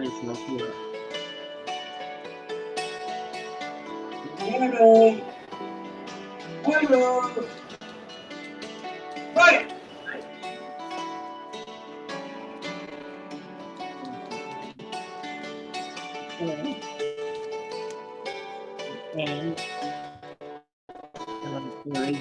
It's not here. Hello. Hello. Right. And three.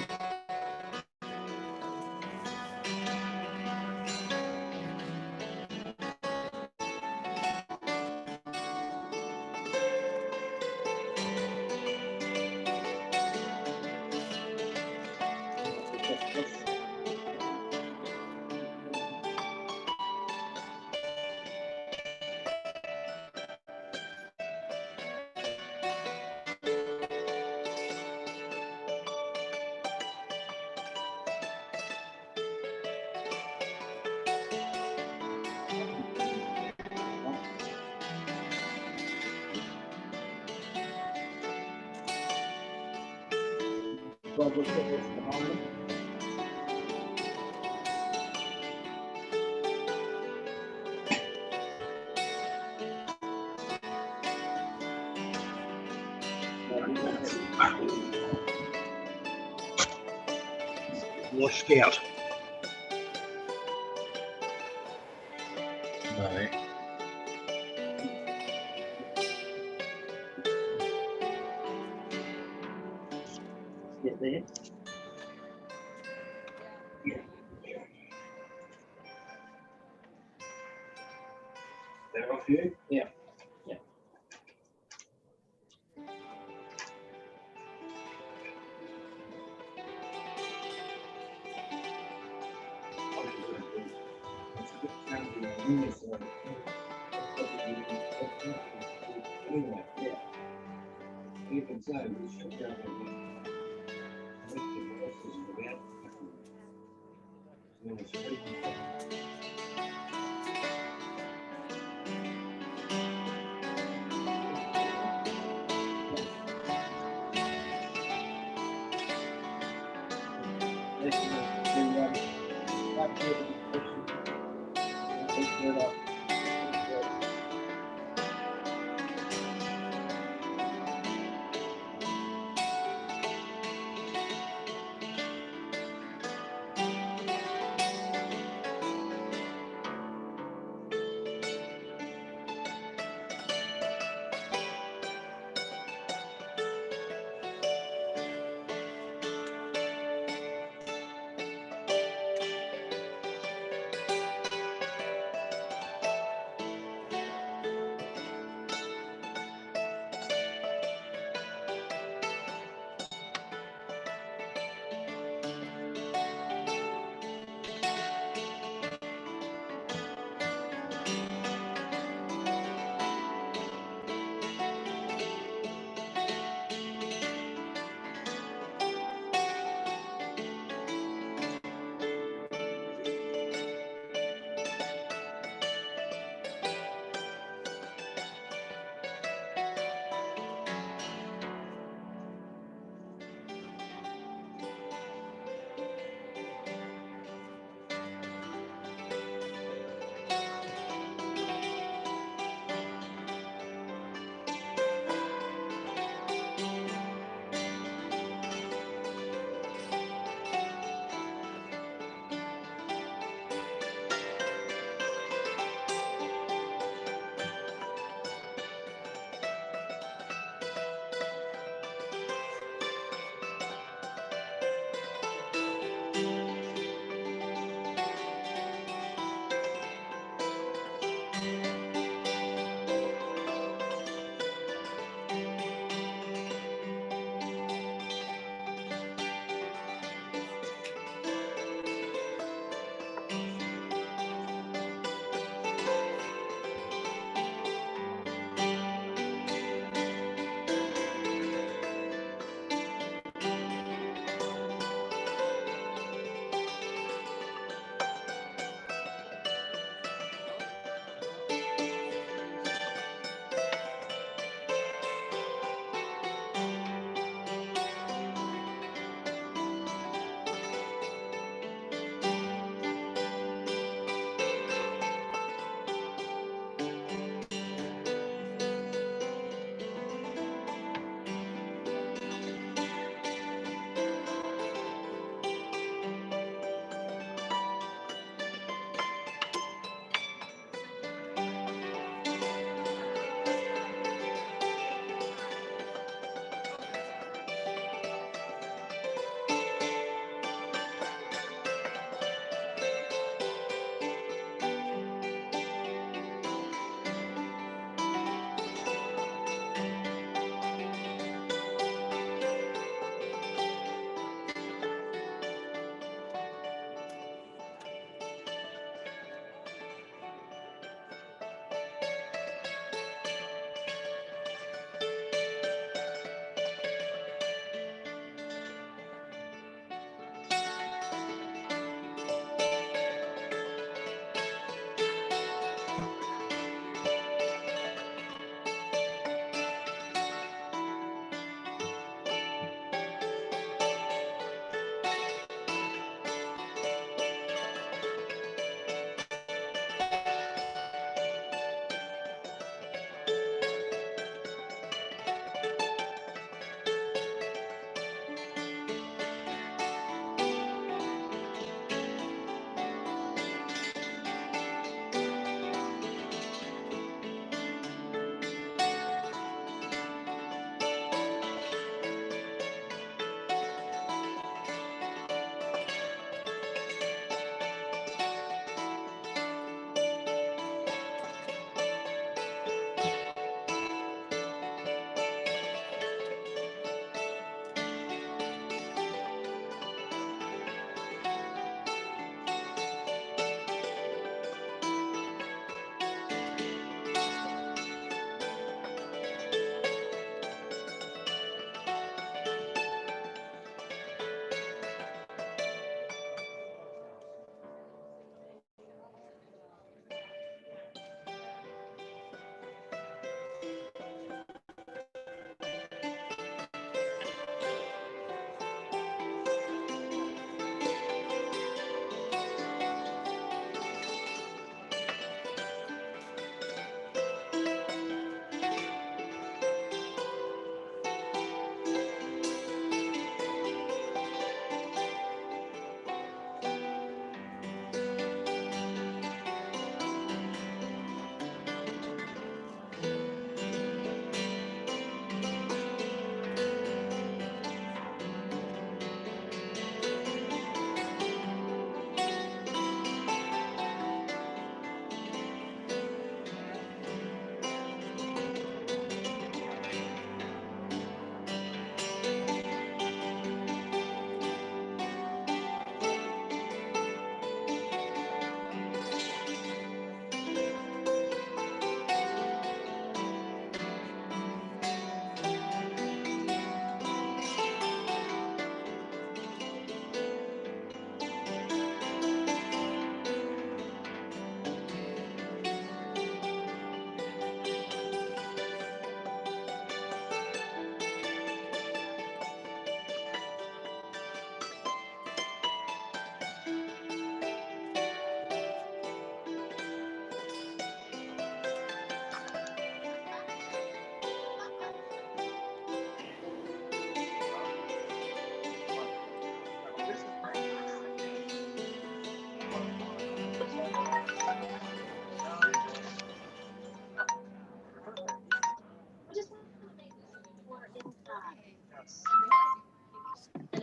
Double check this behind. Washed out. No. Get there. They're off you? Yeah. Yeah. Anyway, Yeah. you can say we should go and make the voices without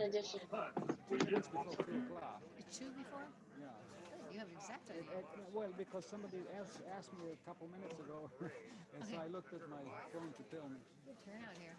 addition. 2 minutes before 2 o'clock. It's 2 before? Yeah. You have exact idea. Well, because somebody asked me a couple minutes ago, and so I looked at my phone to tell me. Good turnout here.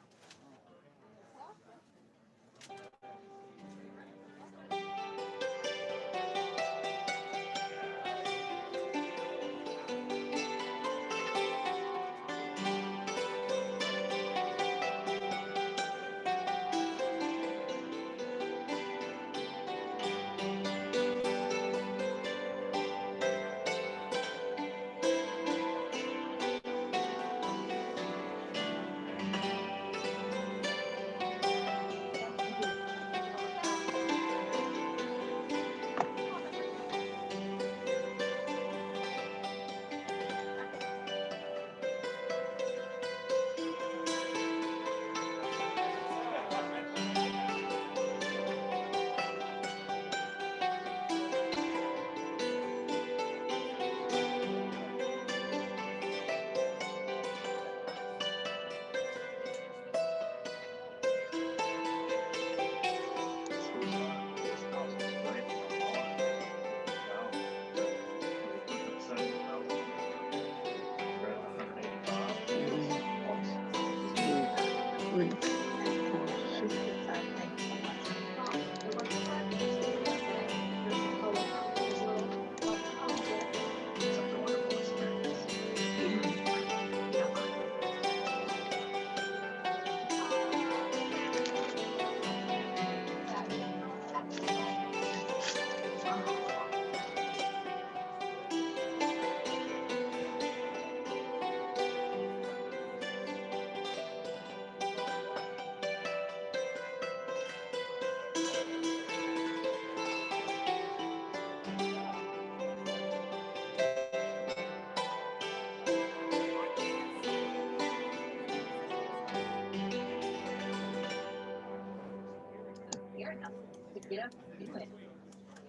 Get up and do it.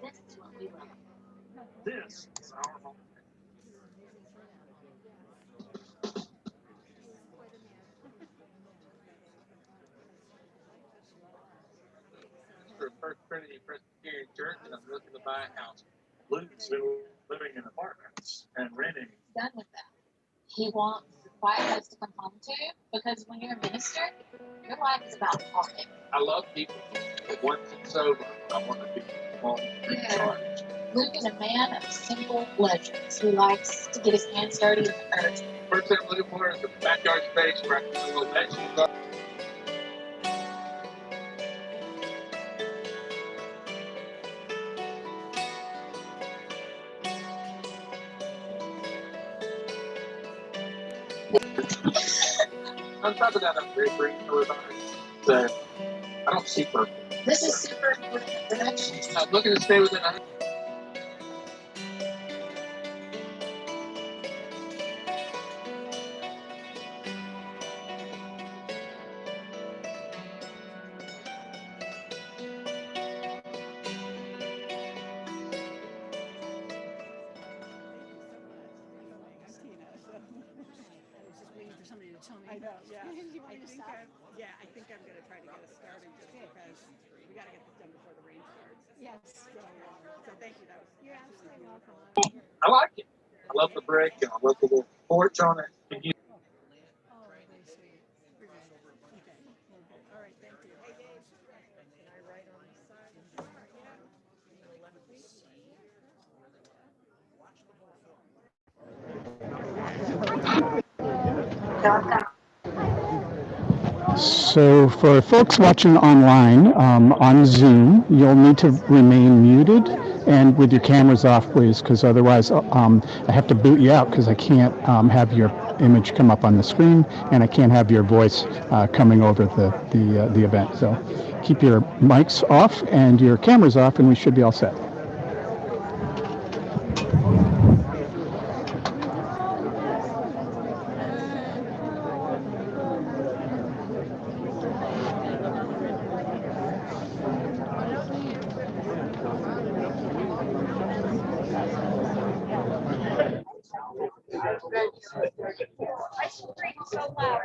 This is what we love. This is our home. For First Trinity Presbyterian Church, and I'm looking to buy a house. Luke's been living in apartments and renting. Done with that. He wants a quiet place to come home to because when you're a minister, your life is about talking. I love people, but once it's over, I want to be home in charge. Luke is a man of simple pleasures who likes to get his hands dirty with the earth. First thing I'm looking for is a backyard space where I can do a little vegetable. On top of that, I'm very grateful about it. That I don't see purple. This is super important direction. I'm looking to stay within a Waiting for somebody to tell me. I know, yeah. You want me to stop? I think I'm going to try to get us started just because we got to get this done before the rain starts. Yes. So thank you. That was You're absolutely welcome. I like it. I love the brick and I love the little porch on it. And you, Oh, very sweet. We're good. Okay. all right. Thank you. Hey, Dave. Can I write on this side? So for folks watching online on Zoom, you'll need to remain muted and with your cameras off, please, because otherwise I have to boot you out because I can't have your image come up on the screen and I can't have your voice coming over the event. So keep your mics off and your cameras off and we should be all set. I scream so loud.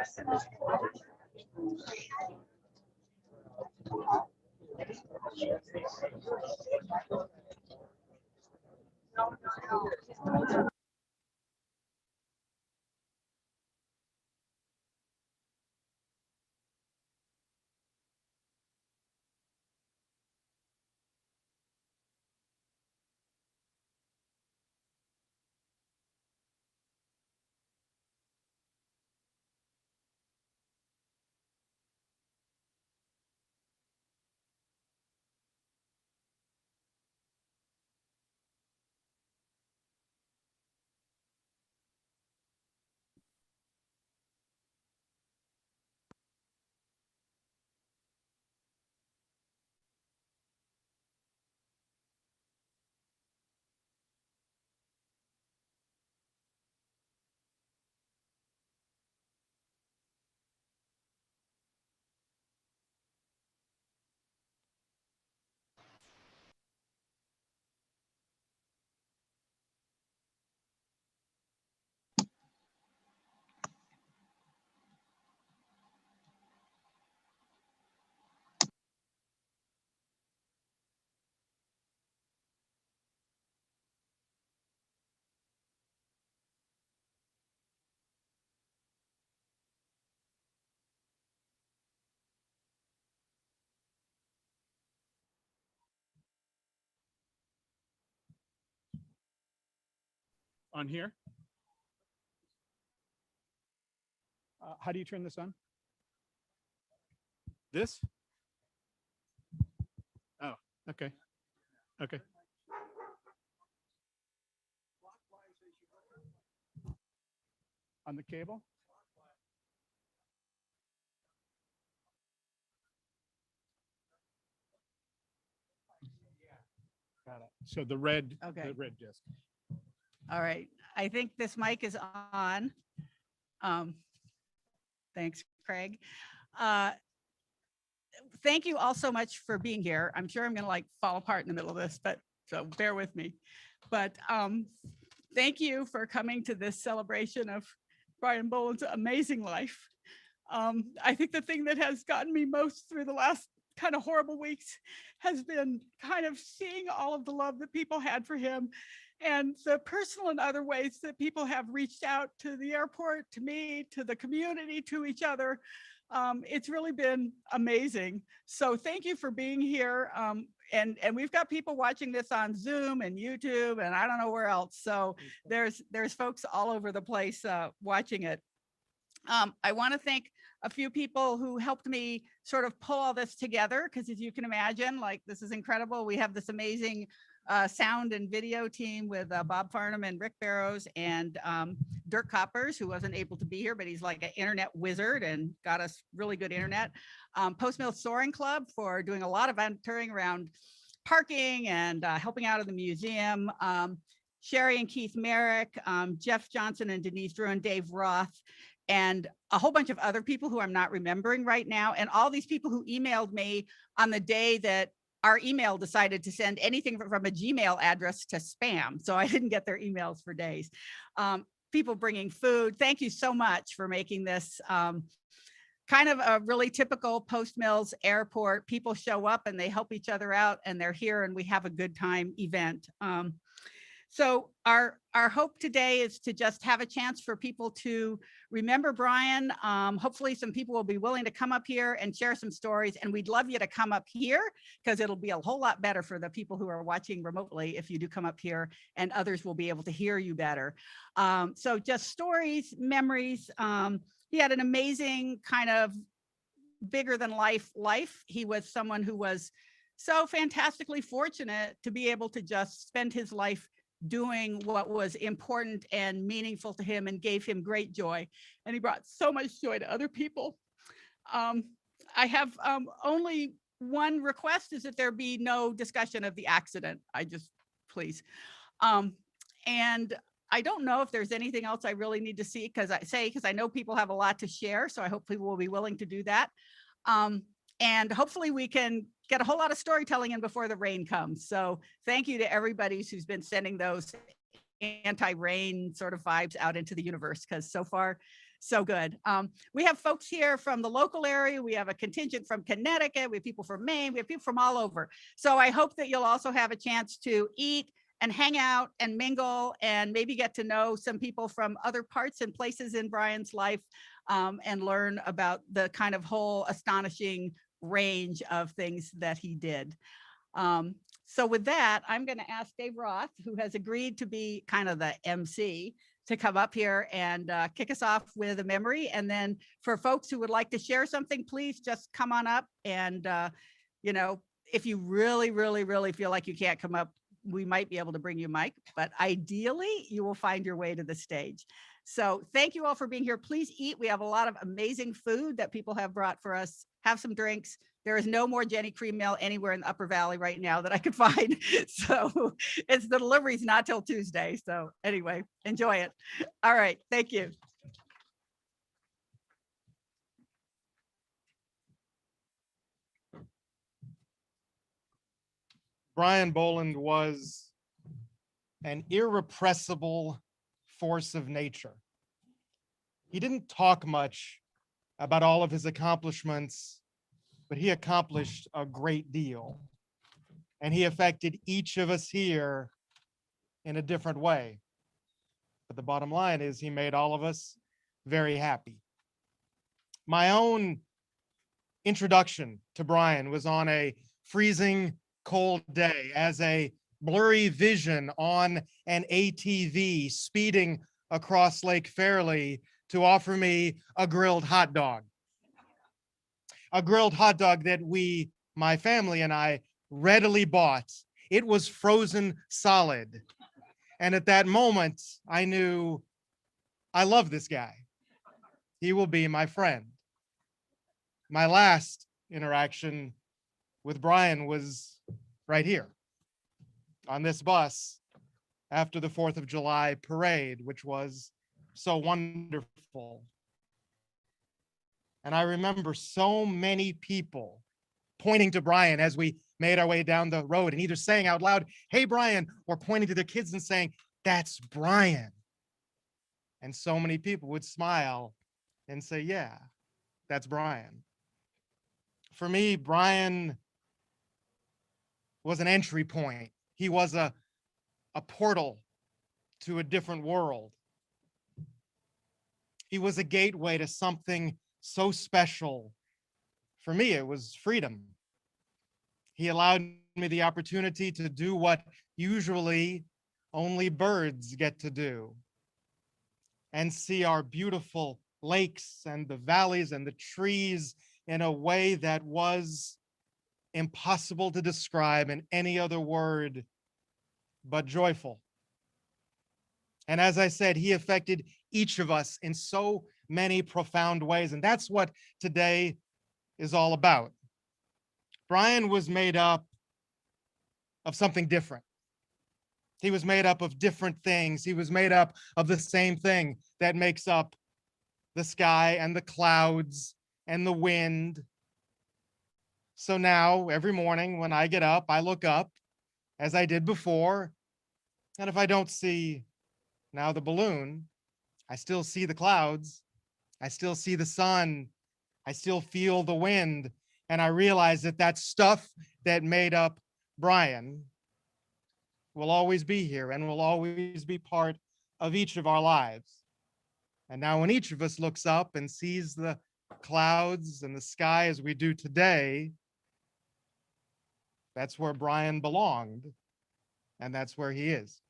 On here? How do you turn this on? This? Oh, okay. Okay. On the cable? Got it. So the red disc. All right. I think this mic is on. Thanks, Craig. Thank you all so much for being here. I'm sure I'm going to like fall apart in the middle of this, but so bear with me. But thank you for coming to this celebration of Brian Boland's amazing life. I think the thing that has gotten me most through the last kind of horrible weeks has been kind of seeing all of the love that people had for him and the personal and other ways that people have reached out to the airport, to me, to the community, to each other. It's really been amazing. So thank you for being here. And we've got people watching this on Zoom and YouTube and I don't know where else. So there's folks all over the place watching it. I want to thank a few people who helped me sort of pull all this together, because as you can imagine, like this is incredible. We have this amazing sound and video team with Bob Farnham and Rick Barrows and Dirk Coppers, who wasn't able to be here, but he's like an internet wizard and got us really good internet. Post Mill Soaring Club for doing a lot of touring around parking and helping out in the museum. Sherry and Keith Merrick, Jeff Johnson and Denise Drew and Dave Roth, and a whole bunch of other people who I'm not remembering right now. And all these people who emailed me on the day that our email decided to send anything from a Gmail address to spam. So I didn't get their emails for days. People bringing food. Thank you so much for making this kind of a really typical Post Mills airport. People show up and they help each other out and they're here and we have a good time event. So our hope today is to just have a chance for people to remember Brian. Hopefully some people will be willing to come up here and share some stories, and we'd love you to come up here because it'll be a whole lot better for the people who are watching remotely if you do come up here, and others will be able to hear you better. So just stories, memories. He had an amazing kind of bigger than life. He was someone who was so fantastically fortunate to be able to just spend his life doing what was important and meaningful to him and gave him great joy. And he brought so much joy to other people. I have only one request, is that there be no discussion of the accident. Please. And I don't know if there's anything else I really need to see because I know people have a lot to share. So I hope people will be willing to do that. And hopefully we can get a whole lot of storytelling in before the rain comes. So thank you to everybody who's been sending those anti-rain sort of vibes out into the universe, because so far so good. We have folks here from the local area. We have a contingent from Connecticut. We have people from Maine. We have people from all over. So I hope that you'll also have a chance to eat and hang out and mingle and maybe get to know some people from other parts and places in Brian's life, and learn about the kind of whole astonishing range of things that he did. So with that, I'm going to ask Dave Roth, who has agreed to be kind of the MC, to come up here and kick us off with a memory. And then for folks who would like to share something, please just come on up. And, you know, if you really, really, really feel like you can't come up, we might be able to bring you a mic, but ideally you will find your way to the stage. So thank you all for being here. Please eat. We have a lot of amazing food that people have brought for us. Have some drinks. There is no more Jenny Cream Mill anywhere in the Upper Valley right now that I could find. So it's the delivery's not till Tuesday. So anyway, enjoy it. All right. Thank you. Brian Boland was an irrepressible force of nature. He didn't talk much about all of his accomplishments, but he accomplished a great deal. And he affected each of us here in a different way. But the bottom line is he made all of us very happy. My own introduction to Brian was on a freezing cold day as a blurry vision on an ATV speeding across Lake Fairleigh to offer me a grilled hot dog. A grilled hot dog that we, my family and I, readily bought. It was frozen solid. And at that moment, I knew I love this guy. He will be my friend. My last interaction with Brian was right here on this bus after the 4th of July parade, which was so wonderful. And I remember so many people pointing to Brian as we made our way down the road and either saying out loud, "Hey, Brian," or pointing to their kids and saying, "That's Brian." And so many people would smile and say, "Yeah, that's Brian." For me, Brian was an entry point. He was a portal to a different world. He was a gateway to something so special. For me, it was freedom. He allowed me the opportunity to do what usually only birds get to do, and see our beautiful lakes and the valleys and the trees in a way that was impossible to describe in any other word but joyful. And as I said, he affected each of us in so many profound ways. And that's what today is all about. Brian was made up of something different. He was made up of different things. He was made up of the same thing that makes up the sky and the clouds and the wind. So now every morning when I get up, I look up as I did before. And if I don't see now the balloon, I still see the clouds. I still see the sun. I still feel the wind. And I realize that that stuff that made up Brian will always be here and will always be part of each of our lives. And now when each of us looks up and sees the clouds and the sky as we do today, that's where Brian belonged, and that's where he is.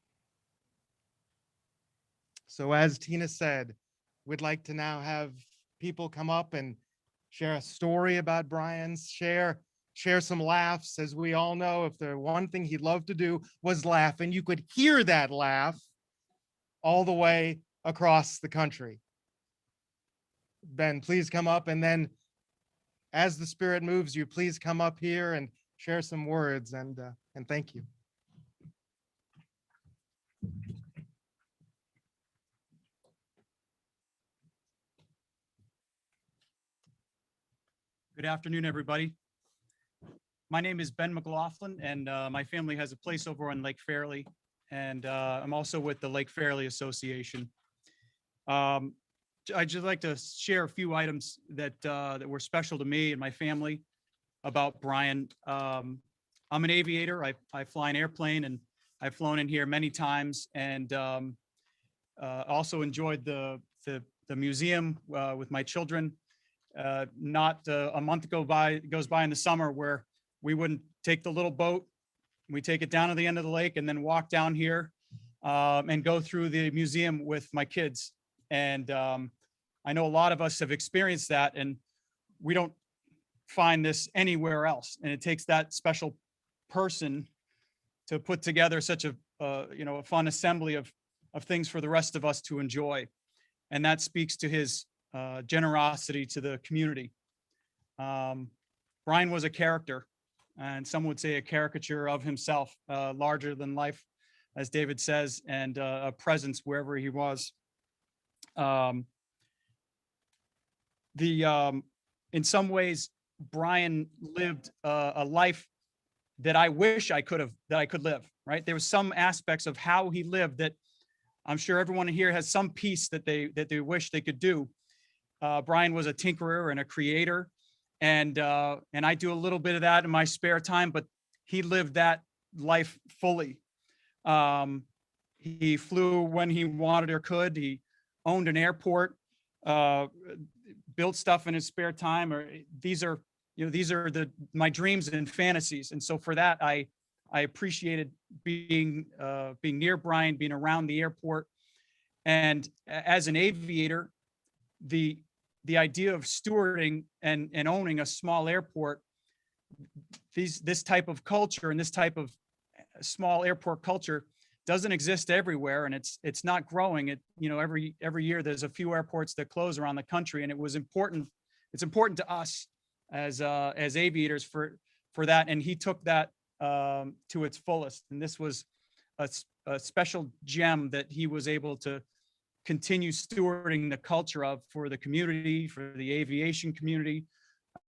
So as Tina said, we'd like to now have people come up and share a story about Brian's, share some laughs. As we all know, if there's one thing he loved to do was laugh, and you could hear that laugh all the way across the country. Ben, please come up, and then as the Spirit moves you, please come up here and share some words, and thank you. Good afternoon, everybody. My name is Ben Mclaughlin, and my family has a place over on Lake Fairleigh, and I'm also with the Lake Fairleigh Association. I'd just like to share a few items that were special to me and my family about Brian. I'm an aviator. I fly an airplane, and I've flown in here many times, and also enjoyed the museum with my children. Not a month goes by in the summer where we wouldn't take the little boat. We take it down to the end of the lake and then walk down here and go through the museum with my kids. And I know a lot of us have experienced that, and we don't find this anywhere else. And it takes that special person to put together such a a fun assembly of things for the rest of us to enjoy. And that speaks to his generosity to the community. Brian was a character, and some would say a caricature of himself, larger than life, as David says, and a presence wherever he was. In some ways, Brian lived a life that I wish I could live, right? There was some aspects of how he lived that I'm sure everyone here has some piece that they wish they could do. Brian was a tinkerer and a creator, and I do a little bit of that in my spare time, but he lived that life fully. He flew when he wanted or could. He owned an airport, built stuff in his spare time. Or these are my dreams and fantasies. And so for that, I appreciated being near Brian, being around the airport. And as an aviator, the idea of stewarding and owning a small airport, this type of culture and this type of small airport culture doesn't exist everywhere, and it's not growing. Every year there's a few airports that close around the country, and it's important to us as aviators for that. And he took that to its fullest. And this was a special gem that he was able to continue stewarding the culture of for the community, for the aviation community,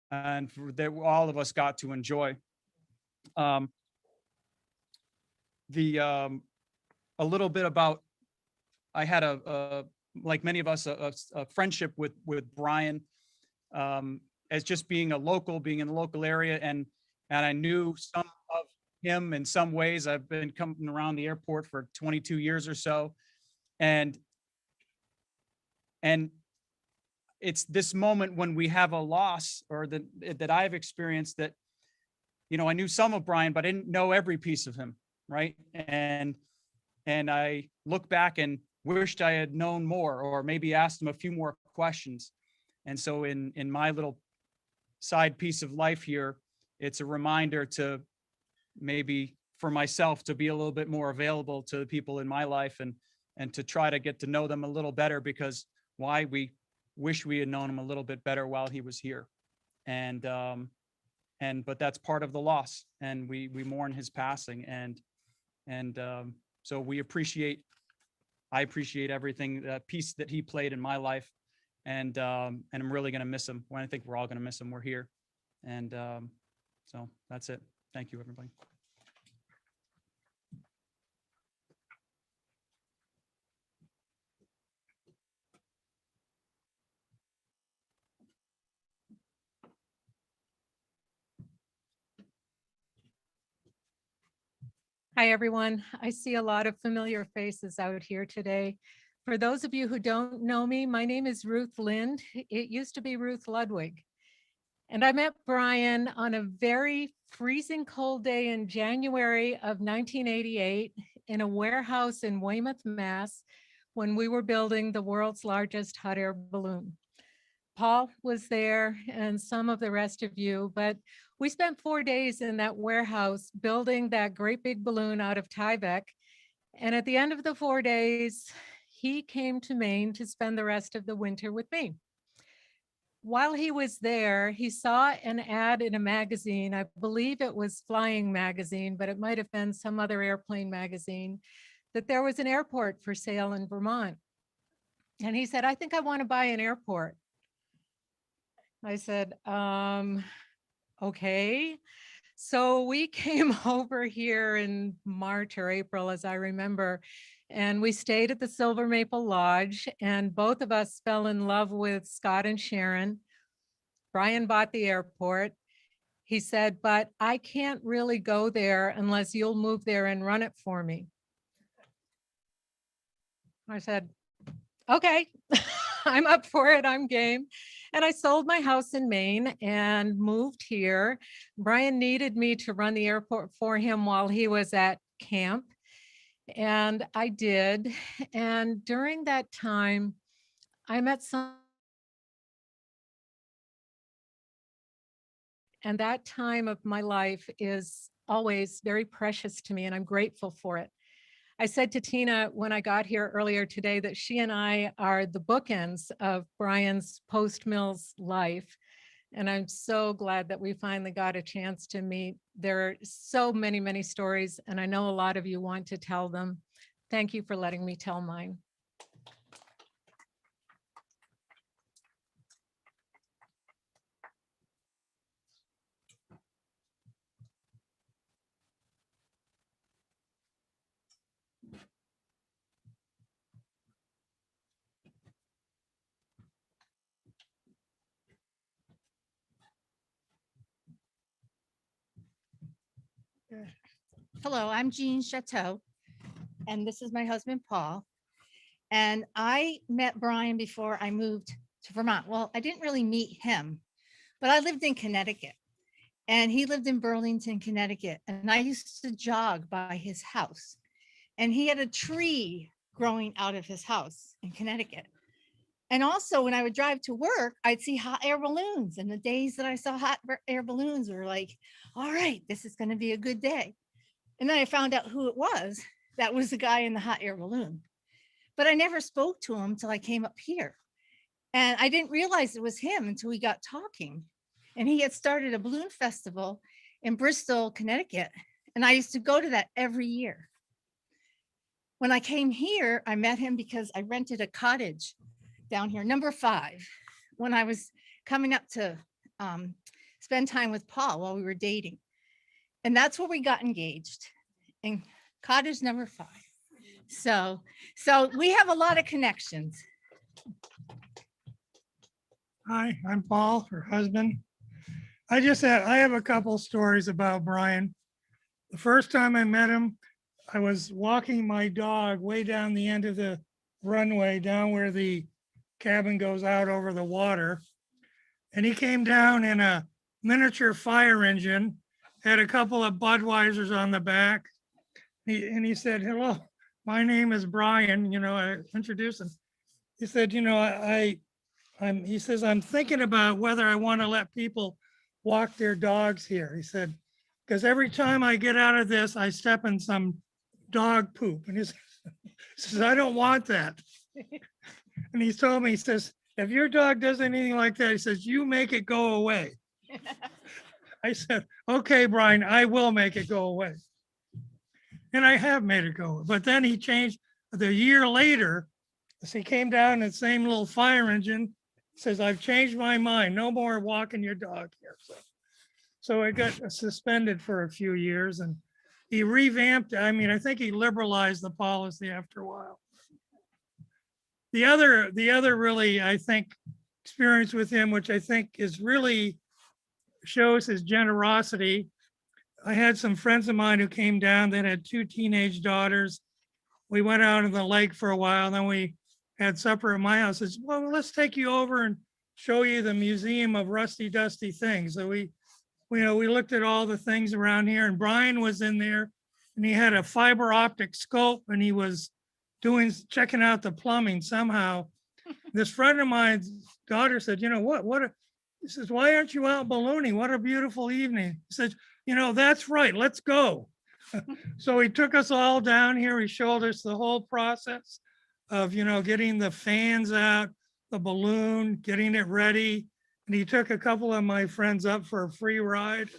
and for that all of us got to enjoy. A little bit about, I had like many of us, a friendship with Brian, as just being in the local area, and I knew some of him in some ways. I've been coming around the airport for 22 years or so, and it's this moment when we have a loss, or that I've experienced, that I knew some of Brian, but I didn't know every piece of him, right? And I look back and wished I had known more, or maybe asked him a few more questions. And so in my little side piece of life here, it's a reminder to maybe for myself to be a little bit more available to the people in my life, and to try to get to know them a little better, because we wish we had known him a little bit better while he was here. But that's part of the loss, and we mourn his passing, and so I appreciate everything, that piece that he played in my life, and I'm really going to miss him. I think we're all going to miss him. We're here, and so that's it. Thank you, everybody. Hi, everyone. I see a lot of familiar faces out here today. For those of you who don't know me, my name is Ruth Lind. It used to be Ruth Ludwig. And I met Brian on a very freezing cold day in January of 1988 in a warehouse in Weymouth, Mass, when we were building the world's largest hot air balloon. Paul was there and some of the rest of you, but we spent 4 days in that warehouse building that great big balloon out of Tyvek. And at the end of the 4 days, he came to Maine to spend the rest of the winter with me. While he was there, he saw an ad in a magazine. I believe it was Flying Magazine, but it might have been some other airplane magazine, that there was an airport for sale in Vermont. And he said, I think I want to buy an airport. I said, okay. So we came over here in March or April, as I remember, and we stayed at the Silver Maple Lodge, and both of us fell in love with Scott and Sharon. Brian bought the airport. He said, but I can't really go there unless you'll move there and run it for me. I said, okay, I'm up for it, I'm game. And I sold my house in Maine and moved here. Brian needed me to run the airport for him while he was at camp. And I did. And during that time, I met some. And that time of my life is always very precious to me, and I'm grateful for it. I said to Tina when I got here earlier today that she and I are the bookends of Brian's post-Mills life. And I'm so glad that we finally got a chance to meet. There are so many, many stories, and I know a lot of you want to tell them. Thank you for letting me tell mine. Hello, I'm Jean Chateau, and this is my husband, Paul. And I met Brian before I moved to Vermont. Well, I didn't really meet him, but I lived in Connecticut, and he lived in Burlington, Connecticut. And I used to jog by his house, and he had a tree growing out of his house in Connecticut. And also when I would drive to work, I'd see hot air balloons. And the days that I saw hot air balloons were like, all right, this is going to be a good day. And then I found out who it was. That was the guy in the hot air balloon. But I never spoke to him until I came up here. And I didn't realize it was him until we got talking. And he had started a balloon festival in Bristol, Connecticut. And I used to go to that every year. When I came here, I met him because I rented a cottage down here, number 5, when I was coming up to spend time with Paul while we were dating. And that's where we got engaged, in cottage number 5. So we have a lot of connections. Hi, I'm Paul, her husband. I have a couple stories about Brian. The first time I met him, I was walking my dog way down the end of the runway, down where the cabin goes out over the water. And he came down in a miniature fire engine, had a couple of Budweisers on the back. He said, hello, my name is Brian. I introduced him. He said, he says, I'm thinking about whether I want to let people walk their dogs here. He said, because every time I get out of this, I step in some dog poop. And he says, I don't want that. And he told me, he says, if your dog does anything like that, he says, you make it go away. I said, okay, Brian, I will make it go away. And I have made it go. But then he changed the year later. So he came down in the same little fire engine, says, I've changed my mind. No more walking your dog here. So I got suspended for a few years, and he revamped. I think he liberalized the policy after a while. The other really, I think, experience with him, which I think is really shows his generosity. I had some friends of mine who came down that had 2 teenage daughters. We went out on the lake for a while, and then we had supper at my house. I said, well, let's take you over and show you the museum of rusty, dusty things. So we looked at all the things around here, and Brian was in there, and he had a fiber optic scope, and he was checking out the plumbing somehow. This friend of mine's daughter said, he says, why aren't you out ballooning? What a beautiful evening. He says, that's right, let's go. So he took us all down here. He showed us the whole process of, getting the fans out, the balloon, getting it ready. And he took a couple of my friends up for a free ride.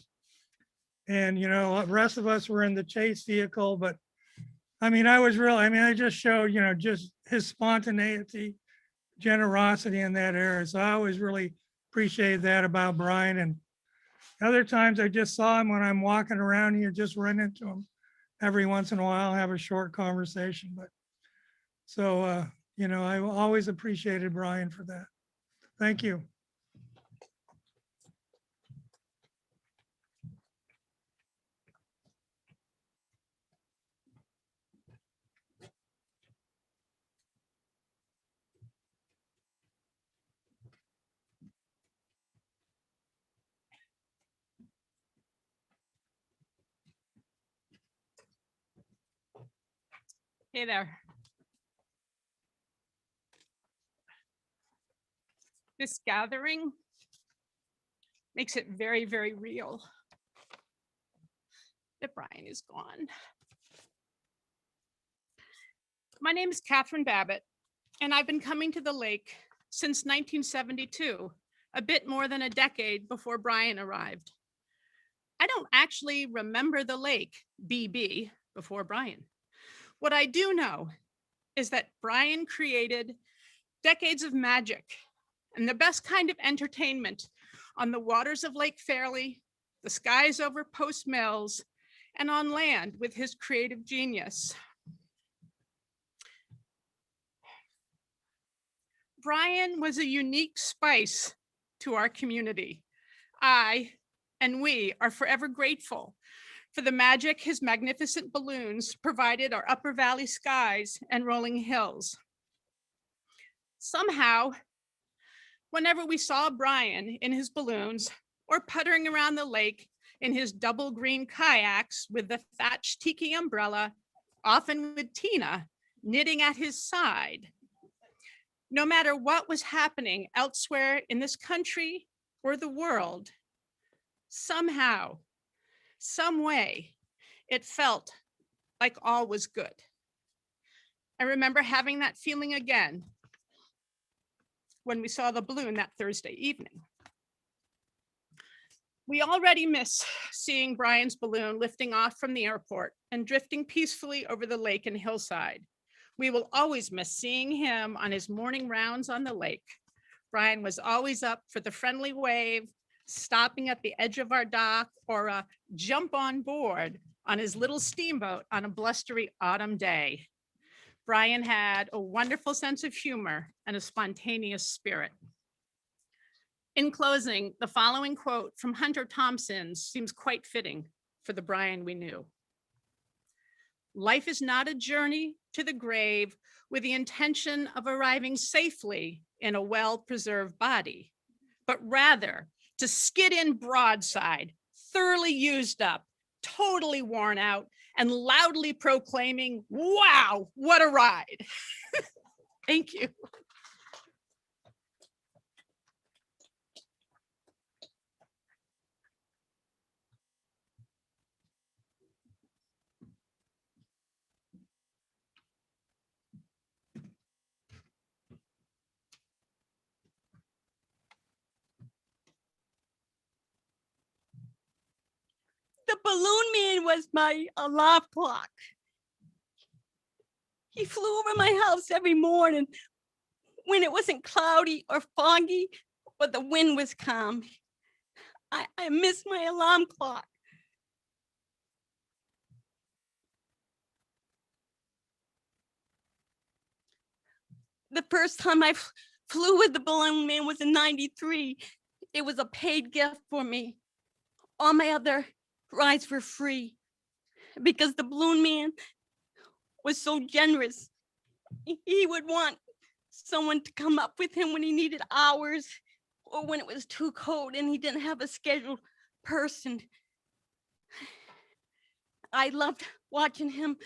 And, the rest of us were in the chase vehicle, but I just showed, just his spontaneity, generosity in that area. So I always really appreciate that about Brian. And other times I just saw him when I'm walking around here, just run into him every once in a while, have a short conversation. But So, you know, I always appreciated Brian for that. Thank you. Hey there. This gathering makes it very, very real that Brian is gone. My name is Catherine Babbitt, and I've been coming to the lake since 1972, a bit more than a decade before Brian arrived. I don't actually remember the lake, BB, before Brian. What I do know is that Brian created decades of magic and the best kind of entertainment on the waters of Lake Fairleigh, the skies over Post Mills, and on land with his creative genius. Brian was a unique spice to our community. I and we are forever grateful for the magic his magnificent balloons provided our Upper Valley skies and rolling hills. Somehow, whenever we saw Brian in his balloons or puttering around the lake in his double green kayaks with the thatched tiki umbrella, often with Tina knitting at his side, no matter what was happening elsewhere in this country or the world, somehow, some way, it felt like all was good. I remember having that feeling again when we saw the balloon that Thursday evening. We already miss seeing Brian's balloon lifting off from the airport and drifting peacefully over the lake and hillside. We will always miss seeing him on his morning rounds on the lake. Brian was always up for the friendly wave, stopping at the edge of our dock, or a jump on board on his little steamboat on a blustery autumn day. Brian had a wonderful sense of humor and a spontaneous spirit. In closing, the following quote from Hunter Thompson seems quite fitting for the Brian we knew. Life is not a journey to the grave with the intention of arriving safely in a well-preserved body, but rather to skid in broadside, thoroughly used up, totally worn out, and loudly proclaiming, "Wow, what a ride." Thank you. The balloon man was my alarm clock. He flew over my house every morning when it wasn't cloudy or foggy, but the wind was calm. I miss my alarm clock. The first time I flew with the balloon man was in '93. It was a paid gift for me. All my other rides were free because the balloon man was so generous. He would want someone to come up with him when he needed hours or when it was too cold and he didn't have a scheduled person. I loved watching him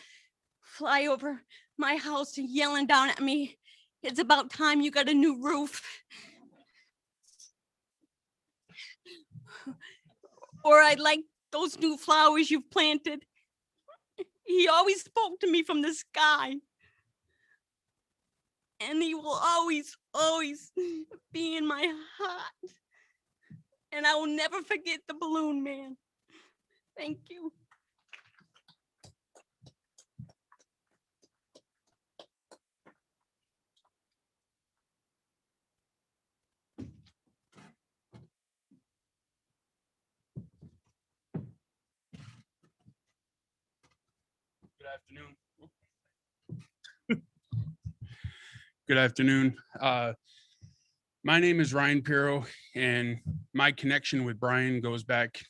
fly over my house and yelling down at me, "It's about time you got a new roof." Or I like those new flowers you've planted. He always spoke to me from the sky. And he will always, always be in my heart. And I will never forget the balloon man. Thank you. Good afternoon. Good afternoon. My name is Ryan Pirro, and my connection with Brian goes back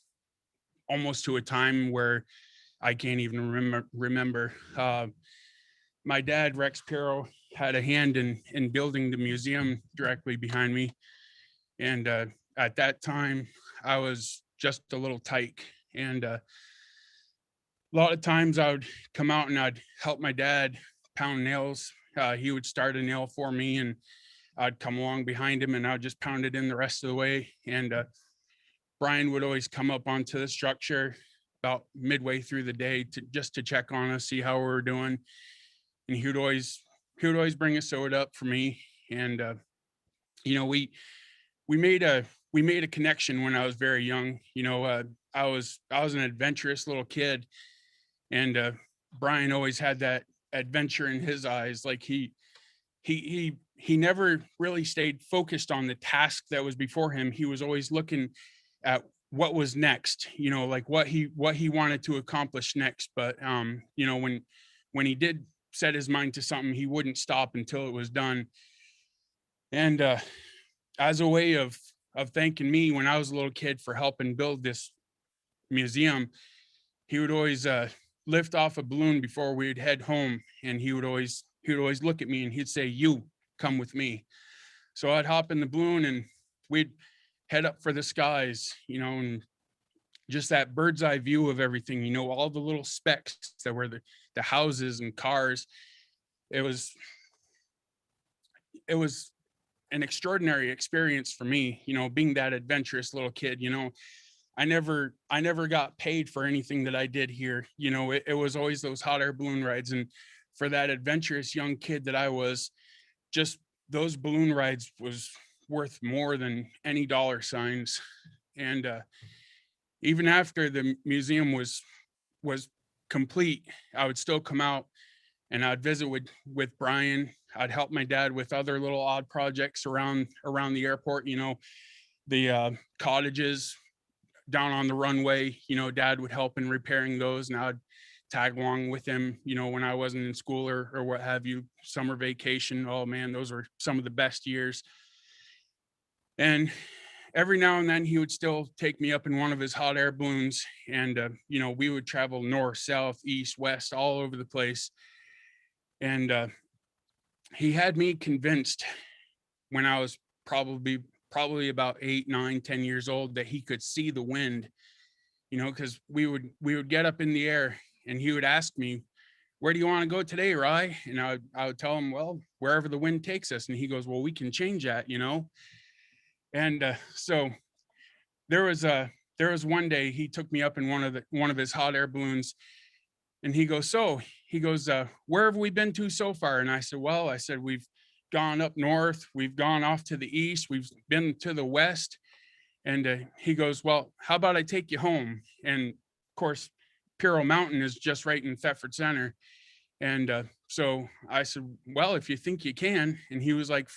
almost to a time where I can't even remember. My dad, Rex Pirro, had a hand in building the museum directly behind me. And at that time, I was just a little tyke. And a lot of times I would come out and I'd help my dad pound nails. He would start a nail for me and I'd come along behind him and I'd just pound it in the rest of the way. And Brian would always come up onto the structure about midway through the day to check on us, see how we were doing. And he would always bring a soda up for me. And we made a connection when I was very young. I was an adventurous little kid, and Brian always had that adventure in his eyes. Like he never really stayed focused on the task that was before him. He was always looking at what was next, like what he wanted to accomplish next. But when he did set his mind to something, he wouldn't stop until it was done. And as a way of thanking me when I was a little kid for helping build this museum, he would always lift off a balloon before we'd head home, and he would always look at me and he'd say, "You come with me." So I'd hop in the balloon and we'd head up for the skies, and just that bird's eye view of everything, all the little specks that were the houses and cars. It was an extraordinary experience for me, being that adventurous little kid. I never got paid for anything that I did here. It was always those hot air balloon rides. And for that adventurous young kid that I was, just those balloon rides was worth more than any dollar signs. And even after the museum was complete, I would still come out and I'd visit with Brian. I'd help my dad with other little odd projects around the airport, the cottages down on the runway. Dad would help in repairing those, and I'd tag along with him, when I wasn't in school or what have you. Summer vacation, oh man, those were some of the best years. And every now and then he would still take me up in one of his hot air balloons, and we would travel north, south, east, west, all over the place. And he had me convinced when I was probably about 8, 9, 10 years old that he could see the wind, because we would get up in the air and he would ask me, "Where do you want to go today, Rye?" And I would tell him, "Well, wherever the wind takes us." And he goes, "Well, we can change that, And so there was one day he took me up in one of his hot air balloons, and he goes, "Where have we been to so far?" And I said, "Well," I said, "we've gone up north, we've gone off to the east, we've been to the west." And he goes, "Well, how about I take you home?" And of course, Pirro Mountain is just right in Thetford Center. And so I said, "Well, if you think you can." And he was like,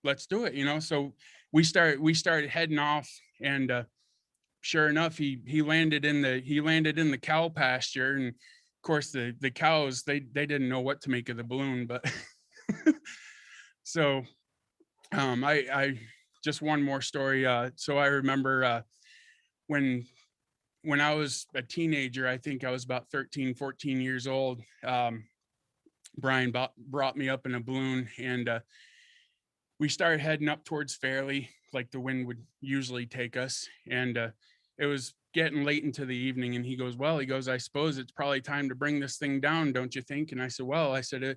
"Let's do it." So we started heading off, and sure enough, he landed in the cow pasture. And of course the cows, they didn't know what to make of the balloon, but so I just one more story. So I remember when I was a teenager, I think I was about 13, 14 years old. Brian brought me up in a balloon, and we started heading up towards Fairleigh, like the wind would usually take us. And it was getting late into the evening, and he goes, "I suppose it's probably time to bring this thing down, don't you think?" And I said, "Well," I said,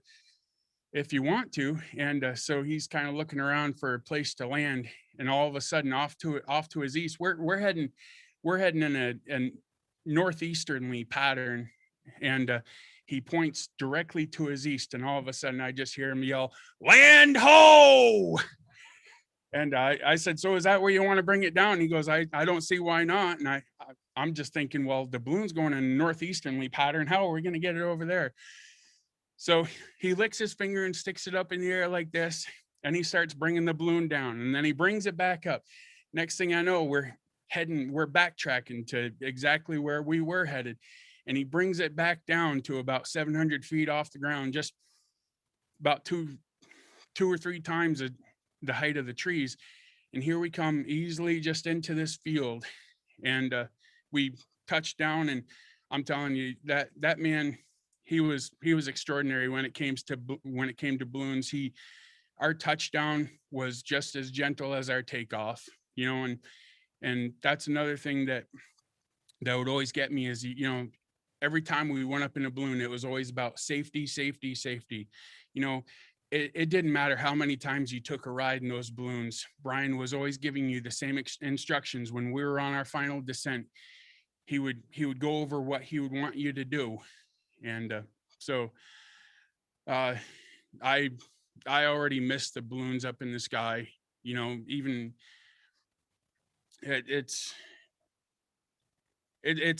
"if you want to." And so he's kind of looking around for a place to land, and all of a sudden off to his east, we're heading in a northeasterly pattern, and he points directly to his east, and all of a sudden I just hear him yell, "Land ho!" And I said, "So is that where you want to bring it down?" He goes, I don't see why not. And I'm just thinking, well, the balloon's going in a northeasterly pattern. How are we going to get it over there? So he licks his finger and sticks it up in the air like this, and he starts bringing the balloon down, and then he brings it back up. Next thing I know, we're backtracking to exactly where we were headed. And he brings it back down to about 700 feet off the ground, just about 2 or 3 times the height of the trees. And here we come easily just into this field. And we touched down, and I'm telling you that man, he was extraordinary when it came to balloons. Our touchdown was just as gentle as our takeoff, you know, and that's another thing that would always get me is, you know, every time we went up in a balloon, it was always about safety, safety, safety. You know, it didn't matter how many times you took a ride in those balloons. Brian was always giving you the same instructions. When we were on our final descent, he would go over what he would want you to do. And so I already missed the balloons up in the sky. You know, even it's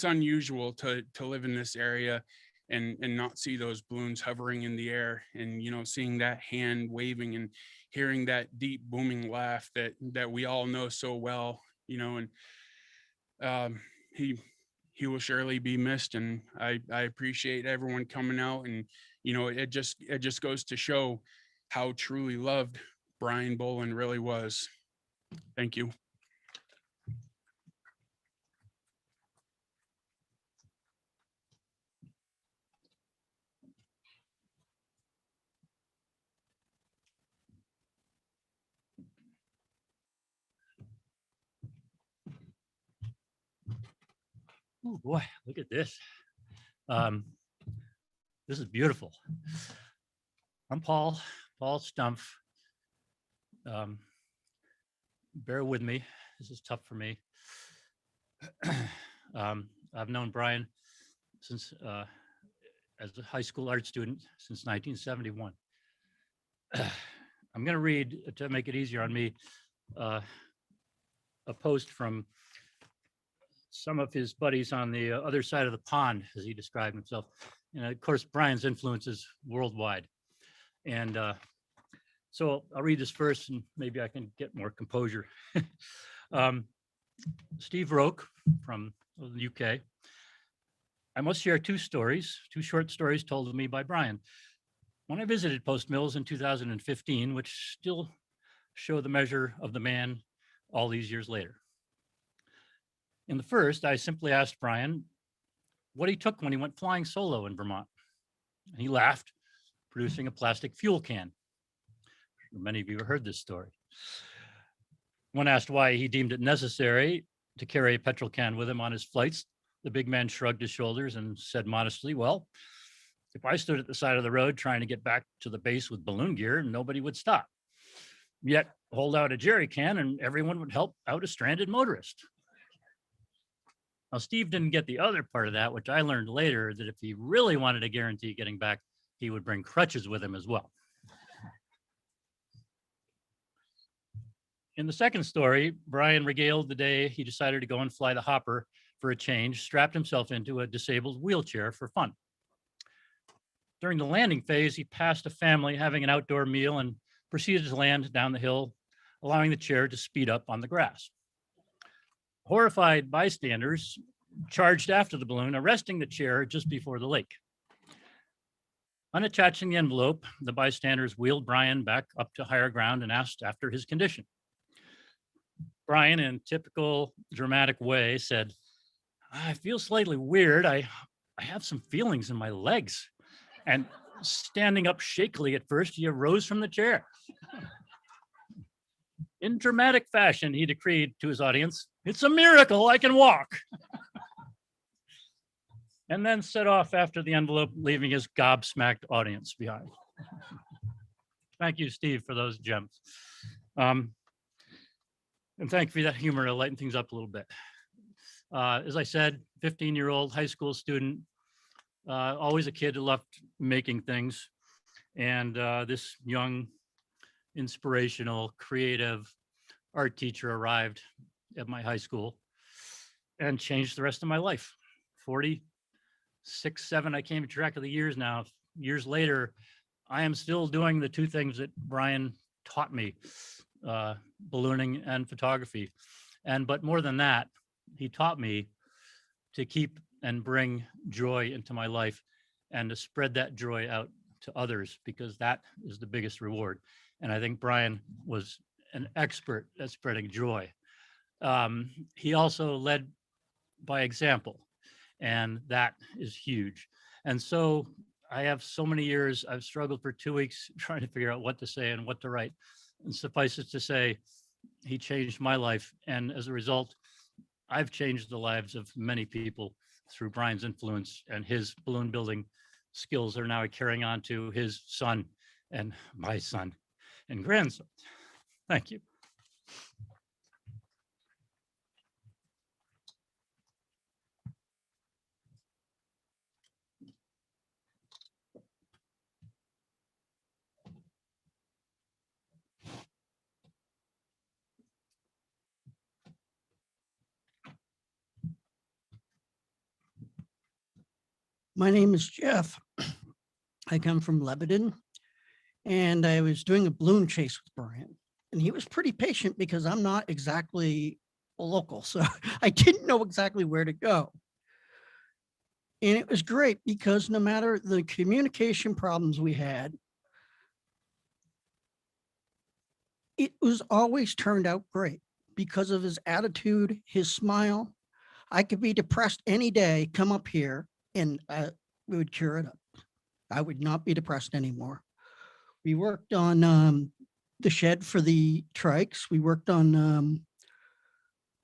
unusual to live in this area and not see those balloons hovering in the air, and, you know, seeing that hand waving and hearing that deep booming laugh that we all know so well, you know. And he will surely be missed, and I appreciate everyone coming out. And, you know, it just goes to show how truly loved Brian Boland really was. Thank you. Oh boy, look at this. This is beautiful. I'm Paul Stumpf. Bear with me. This is tough for me. I've known Brian since as a high school art student since 1971. I'm going to read, to make it easier on me, a post from some of his buddies on the other side of the pond, as he described himself. And of course, Brian's influence is worldwide. And so I'll read this first, and maybe I can get more composure. Steve Roach from the UK. I must share two short stories told to me by Brian. When I visited Post Mills in 2015, which still show the measure of the man all these years later. In the first, I simply asked Brian what he took when he went flying solo in Vermont. And he laughed, producing a plastic fuel can. Many of you have heard this story. When asked why he deemed it necessary to carry a petrol can with him on his flights, the big man shrugged his shoulders and said modestly, well, if I stood at the side of the road trying to get back to the base with balloon gear, nobody would stop. Yet hold out a jerry can and everyone would help out a stranded motorist. Now, Steve didn't get the other part of that, which I learned later, that if he really wanted to guarantee getting back, he would bring crutches with him as well. In the second story, Brian regaled the day he decided to go and fly the Hopper for a change, strapped himself into a disabled wheelchair for fun. During the landing phase, he passed a family having an outdoor meal and proceeded to land down the hill, allowing the chair to speed up on the grass. Horrified bystanders charged after the balloon, arresting the chair just before the lake. Unattaching the envelope, the bystanders wheeled Brian back up to higher ground and asked after his condition. Brian, in typical dramatic way, said, I feel slightly weird. I have some feelings in my legs. And standing up shakily at first, he arose from the chair. In dramatic fashion, he decreed to his audience, it's a miracle I can walk. And then set off after the envelope, leaving his gobsmacked audience behind. Thank you, Steve, for those gems. And thank you for that humor to lighten things up a little bit. As I said, 15-year-old high school student, always a kid who loved making things. And this young, inspirational, creative art teacher arrived at my high school and changed the rest of my life. 46, 7, I can't keep track of the years now. Years later, I am still doing the two things that Brian taught me, ballooning and photography. But more than that, he taught me to keep and bring joy into my life and to spread that joy out to others, because that is the biggest reward. And I think Brian was an expert at spreading joy. He also led by example, and that is huge. And so I have so many years, I've struggled for 2 weeks trying to figure out what to say and what to write. And suffice it to say, he changed my life. And as a result, I've changed the lives of many people through Brian's influence, and his balloon building skills are now carrying on to his son and my son and grandson. Thank you. My name is Jeff. I come from Lebanon, and I was doing a balloon chase with Brian, and he was pretty patient because I'm not exactly a local, so I didn't know exactly where to go. And it was great because no matter the communication problems we had, it was always turned out great because of his attitude, his smile. I could be depressed any day, come up here, and we would cure it up. I would not be depressed anymore. We worked on the shed for the trikes. We worked on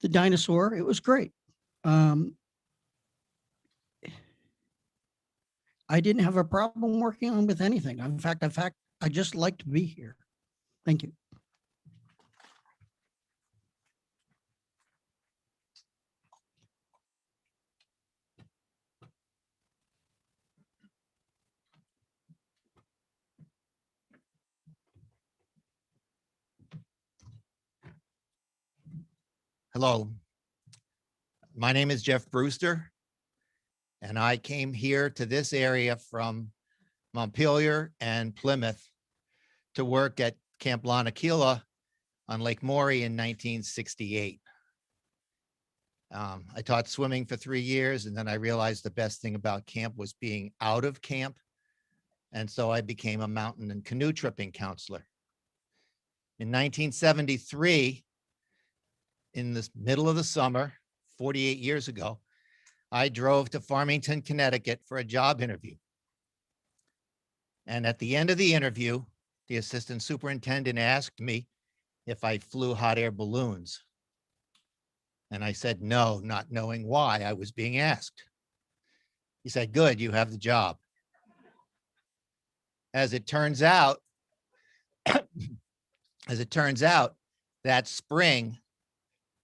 the dinosaur. It was great. I didn't have a problem working on with anything. In fact, I just like to be here. Thank you. Hello, my name is Jeff Brewster, and I came here to this area from Montpelier and Plymouth to work at Camp Lanakila on Lake Maury in 1968. I taught swimming for 3 years, and then I realized the best thing about camp was being out of camp. And so I became a mountain and canoe tripping counselor. In 1973, in the middle of the summer, 48 years ago, I drove to Farmington, Connecticut for a job interview. And at the end of the interview, the assistant superintendent asked me if I flew hot air balloons. And I said no, not knowing why I was being asked. He said, good, you have the job. As it turns out, that spring,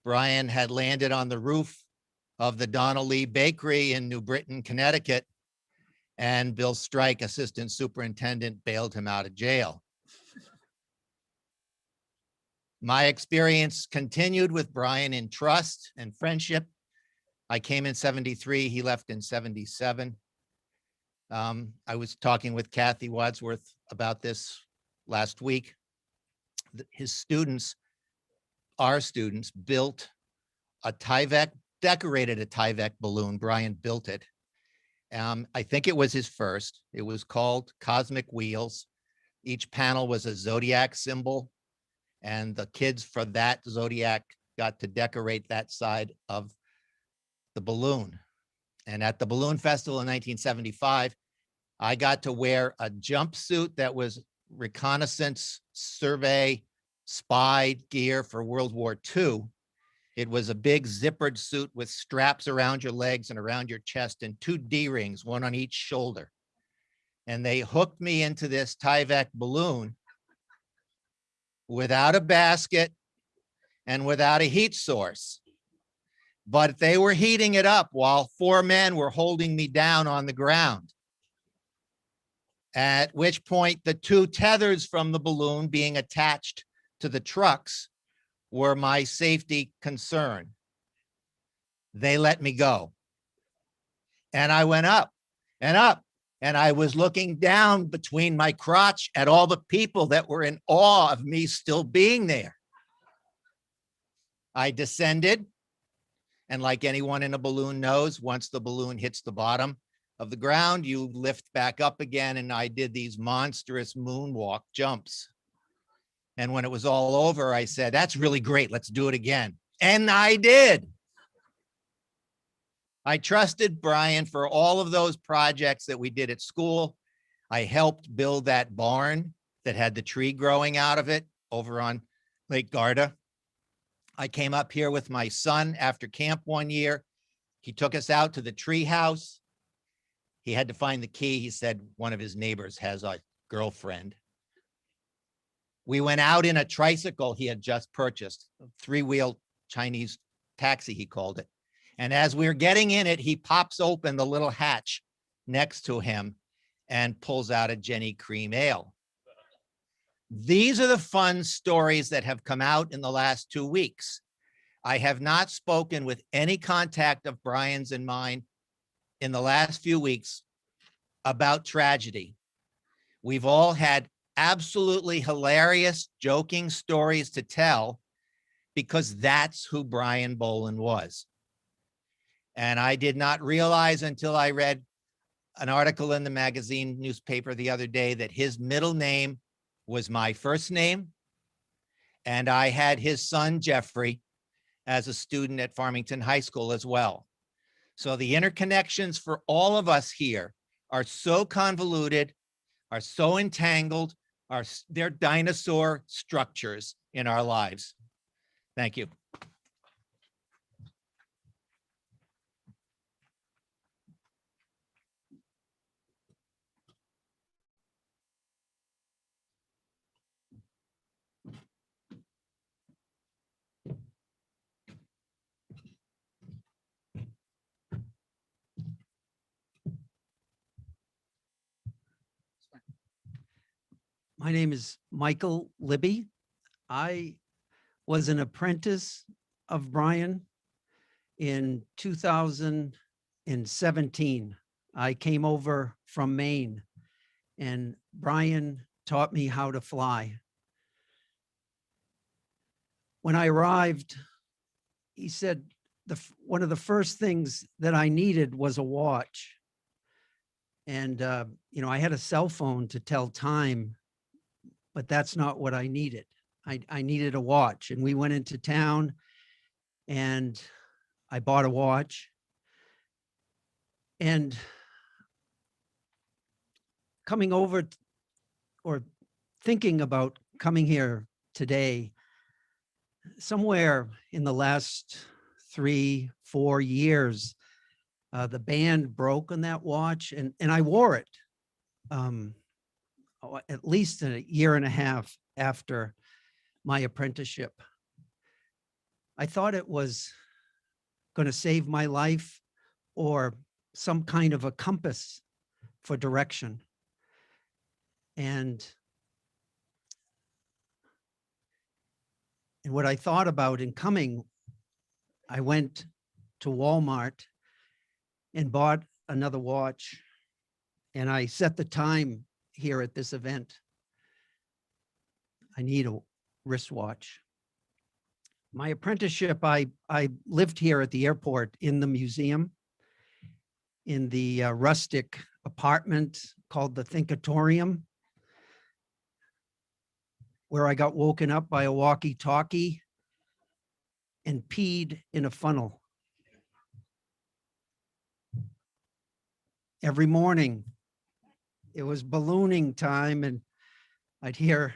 Brian had landed on the roof of the Donnelly Bakery in New Britain, Connecticut, and Bill Strike, assistant superintendent, bailed him out of jail. My experience continued with Brian in trust and friendship. I came in 73, he left in 77. I was talking with Kathy Wadsworth about this last week. His students, our students, built a Tyvek, decorated a Tyvek balloon. Brian built it. I think it was his first. It was called Cosmic Wheels. Each panel was a zodiac symbol, and the kids for that zodiac got to decorate that side of the balloon. And at the Balloon Festival in 1975, I got to wear a jumpsuit that was reconnaissance survey spy gear for World War II. It was a big zippered suit with straps around your legs and around your chest and 2 D-rings, one on each shoulder. And they hooked me into this Tyvek balloon without a basket and without a heat source. But they were heating it up while 4 men were holding me down on the ground. At which point the 2 tethers from the balloon being attached to the trucks were my safety concern. They let me go. And I went up and up, and I was looking down between my crotch at all the people that were in awe of me still being there. I descended, and like anyone in a balloon knows, once the balloon hits the bottom, of the ground, you lift back up again. And I did these monstrous moonwalk jumps. And when it was all over, I said, that's really great. Let's do it again. And I did. I trusted Brian for all of those projects that we did at school. I helped build that barn that had the tree growing out of it over on Lake Garda. I came up here with my son after camp one year. He took us out to the tree house. He had to find the key. He said one of his neighbors has a girlfriend. We went out in a tricycle he had just purchased, a three-wheel Chinese taxi, he called it. And as we were getting in it, he pops open the little hatch next to him and pulls out a Jenny Cream Ale. These are the fun stories that have come out in the last 2 weeks. I have not spoken with any contact of Brian's and mine in the last few weeks about tragedy. We've all had absolutely hilarious, joking stories to tell because that's who Brian Boland was. And I did not realize until I read an article in the magazine newspaper the other day that his middle name was my first name. And I had his son, Jeffrey, as a student at Farmington High School as well. So the interconnections for all of us here are so convoluted, are so entangled, they're dinosaur structures in our lives. Thank you. My name is Michael Libby. I was an apprentice of Brian in 2017. I came over from Maine and Brian taught me how to fly. When I arrived, he said one of the first things that I needed was a watch. And, you know, I had a cell phone to tell time, but that's not what I needed. I needed a watch, and we went into town and I bought a watch. And coming over or thinking about coming here today, somewhere in the last 3-4 years, the band broke on that watch and I wore it at least a year and a half after my apprenticeship. I thought it was going to save my life or some kind of a compass for direction. And what I thought about in coming, I went to Walmart and bought another watch, and I set the time here at this event. I need a wristwatch. My apprenticeship, I lived here at the airport in the museum, in the rustic apartment called the Thinkatorium, where I got woken up by a walkie-talkie and peed in a funnel. Every morning, it was ballooning time, and I'd hear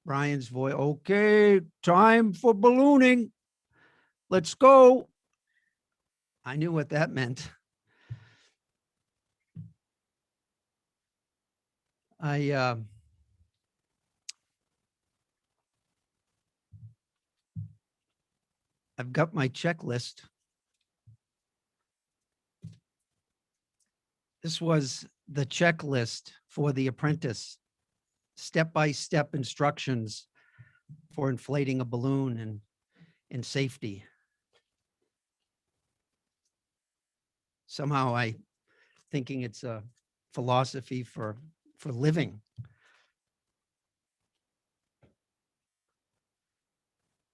Brian's voice, "Okay, time for ballooning. Let's go." I knew what that meant. I've got my checklist. This was the checklist for the apprentice, step-by-step instructions for inflating a balloon and safety. Somehow I thinking it's a philosophy for living.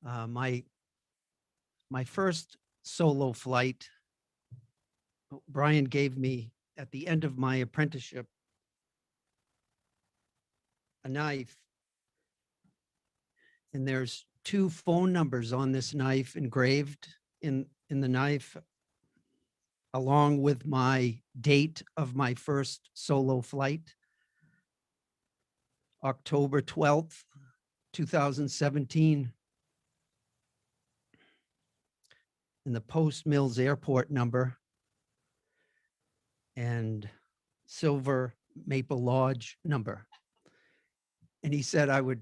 My first solo flight, Brian gave me at the end of my apprenticeship, a knife. And there's 2 phone numbers on this knife engraved in the knife, along with my date of my first solo flight, October 12th, 2017. And the Post Mills Airport number and Silver Maple Lodge number. And he said I would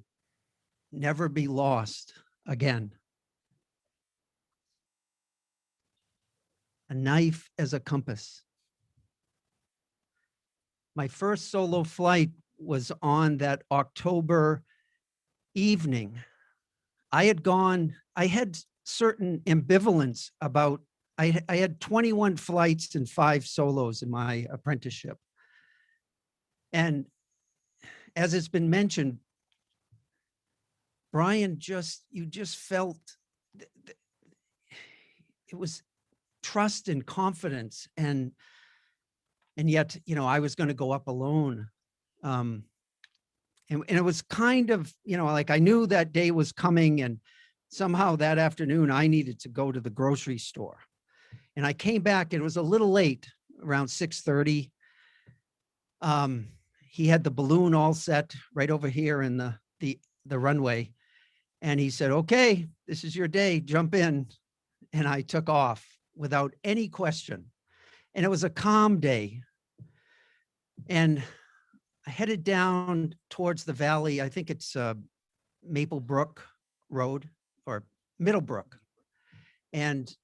never be lost again. A knife as a compass. My first solo flight was on that October evening. I had certain ambivalence about, I had 21 flights and 5 solos in my apprenticeship. And as it's been mentioned, Brian, you just felt it was trust and confidence, and yet, I was going to go up alone. And it was kind of, like I knew that day was coming, and somehow that afternoon I needed to go to the grocery store. And I came back, and it was a little late, around 6:30. He had the balloon all set right over here in the runway. And he said, okay, this is your day, jump in. And I took off without any question. And it was a calm day. And I headed down towards the valley. I think it's Maple Brook Road or Middlebrook. And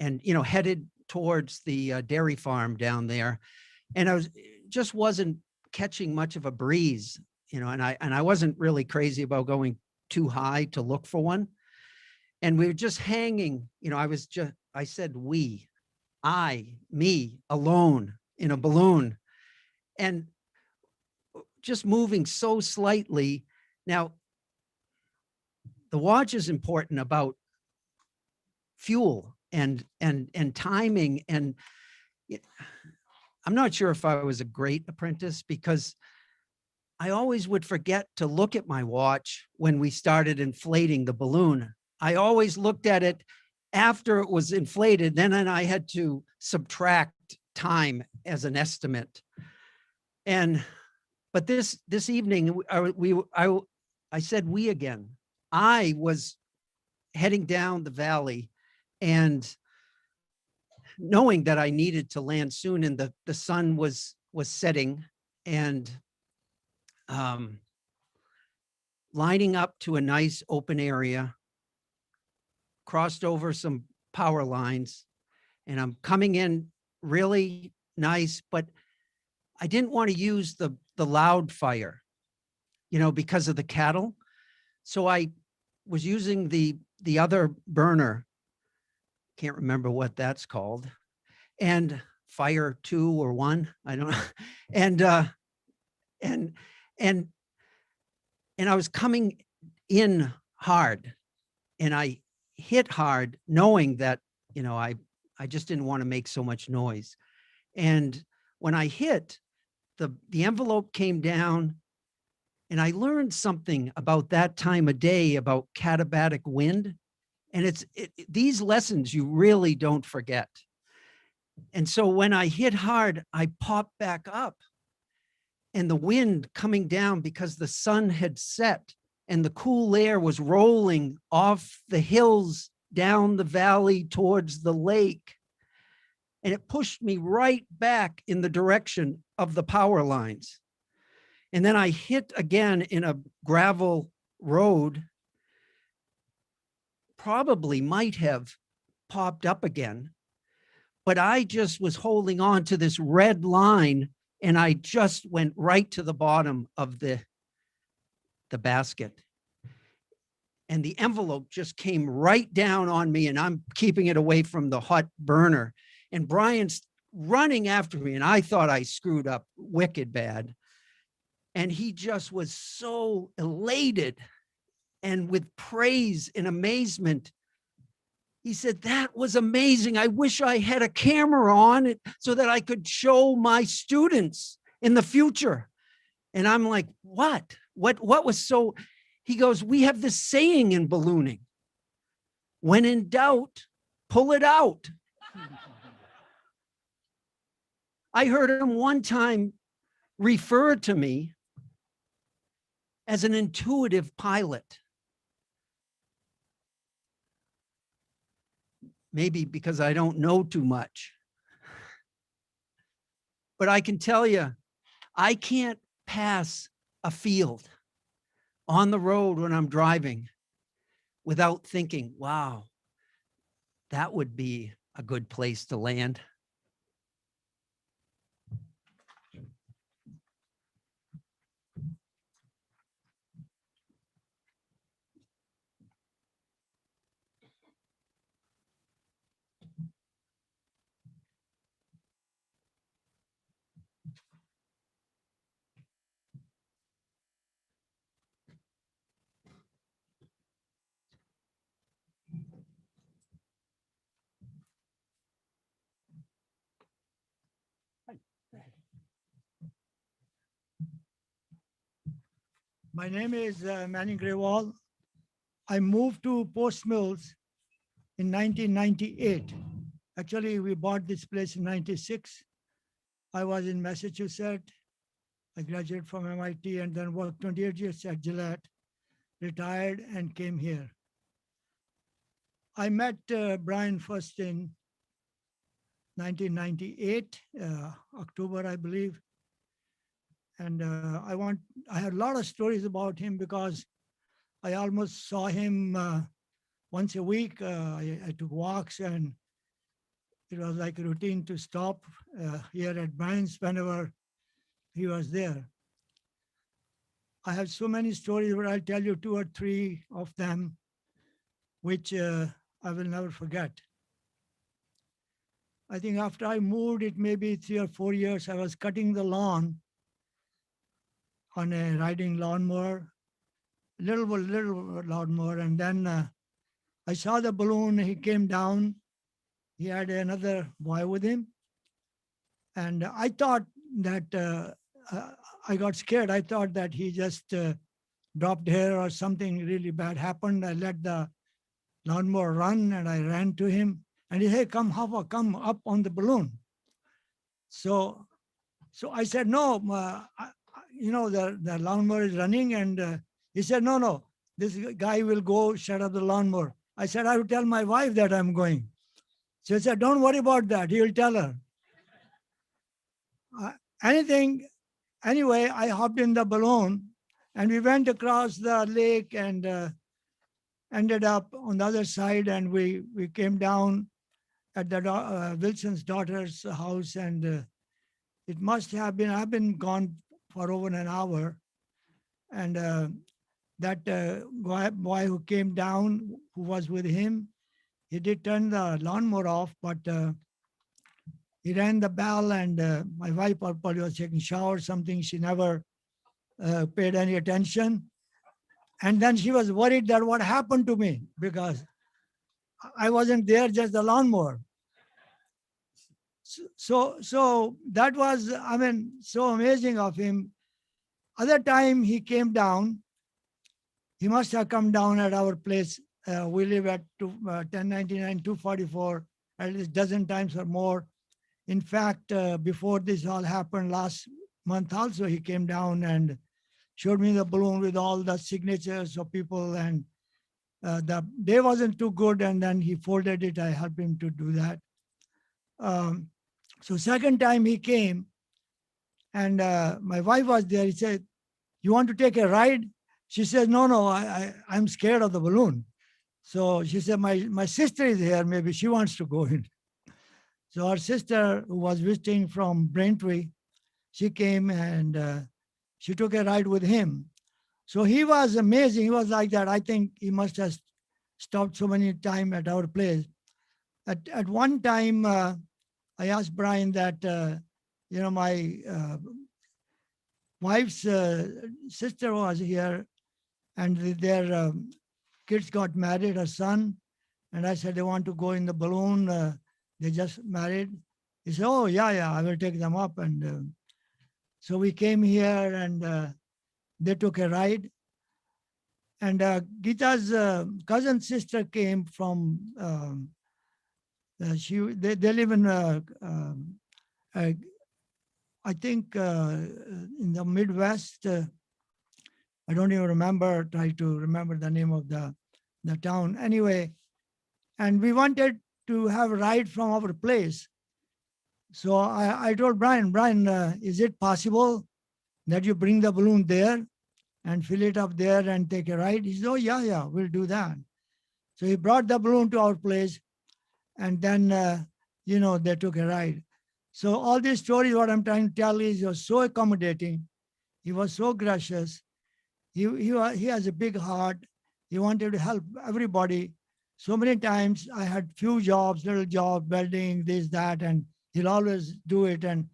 headed towards the dairy farm down there. And I just wasn't catching much of a breeze, and I wasn't really crazy about going too high to look for one. And we were just hanging, I said, me alone in a balloon, and just moving so slightly. Now, the watch is important about fuel and timing. And I'm not sure if I was a great apprentice, because I always would forget to look at my watch when we started inflating the balloon. I always looked at it after it was inflated, then I had to subtract time as an estimate. But this evening, I said we again. I was heading down the valley and knowing that I needed to land soon, and the sun was setting, and lining up to a nice open area, crossed over some power lines, and I'm coming in really nice, but I didn't want to use the loud fire, because of the cattle. So I was using the other burner. Can't remember what that's called, and fire 2 or 1, I don't know. And I was coming in hard, and I hit hard, knowing that, I just didn't want to make so much noise. And when I hit, the envelope came down, and I learned something about that time of day about katabatic wind. And these lessons you really don't forget. And so when I hit hard, I popped back up, and the wind coming down, because the sun had set and the cool air was rolling off the hills down the valley towards the lake. And it pushed me right back in the direction of the power lines. And then I hit again in a gravel road, probably might have popped up again, but I just was holding on to this red line, and I just went right to the bottom of the basket. And the envelope just came right down on me, and I'm keeping it away from the hot burner. And Brian's running after me, and I thought I screwed up wicked bad. And he just was so elated and with praise and amazement. He said, that was amazing. I wish I had a camera on it so that I could show my students in the future. And I'm like, what was so, he goes, we have this saying in ballooning, when in doubt, pull it out. I heard him one time refer to me as an intuitive pilot. Maybe because I don't know too much. But I can tell you, I can't pass a field on the road when I'm driving without thinking, wow, that would be a good place to land. My name is Manning Grewal. I moved to Post Mills in 1998. Actually, we bought this place in 96. I was in Massachusetts. I graduated from MIT and then worked 28 years at Gillette, retired and came here. I met Brian first in 1998, October, I believe. And I had a lot of stories about him because I almost saw him once a week. I took walks and it was like a routine to stop here at Brian's whenever he was there. I have so many stories, but I'll tell you 2 or 3 of them, which I will never forget. I think after I moved, it may be 3 or 4 years, I was cutting the lawn on a riding lawnmower, little lawnmower, and then I saw the balloon. He came down. He had another boy with him, and I thought that I got scared. I thought that he just dropped here or something really bad happened. I let the lawnmower run, and I ran to him, and he said, "Come, Hava, come up on the balloon." So I said, "No, the lawnmower is running," and he said, "No, this guy will go shut up the lawnmower." I said, "I will tell my wife that I'm going." So he said, "Don't worry about that. He will tell her." Anyway, I hopped in the balloon and we went across the lake and ended up on the other side, and we came down at the Wilson's daughter's house, and it must have been, I've been gone for over an hour. And that boy who came down, who was with him, he did turn the lawnmower off, but he rang the bell, and my wife probably was taking a shower or something. She never paid any attention. And then she was worried that what happened to me, because I wasn't there, just the lawnmower. So that was, so amazing of him. Other time he came down, he must have come down at our place. We live at 1099, 244, at least a dozen times or more. In fact, before this all happened last month also, he came down and showed me the balloon with all the signatures of people, and the day wasn't too good, and then he folded it. I helped him to do that. So second time he came, and my wife was there. He said, "You want to take a ride?" She said, "No, I'm scared of the balloon." So she said, my sister is here. Maybe she wants to go in. So our sister, who was visiting from Braintree, she came and she took a ride with him. So he was amazing. He was like that. I think he must have stopped so many times at our place. At one time, I asked Brian that, my wife's sister was here, and their kids got married, her son And I said, they want to go in the balloon. They just married. He said, oh, yeah, I will take them up. And so we came here and they took a ride. And Gita's cousin sister came from, they live in, I think in the Midwest. I don't even remember, try to remember the name of the town. Anyway, and we wanted to have a ride from our place. So I told Brian, is it possible that you bring the balloon there and fill it up there and take a ride? He said, oh, yeah, we'll do that. So he brought the balloon to our place and then, they took a ride. So all these stories, what I'm trying to tell is he was so accommodating. He was so gracious. He has a big heart. He wanted to help everybody. So many times I had few jobs, little job, welding, this, that, and he'll always do it and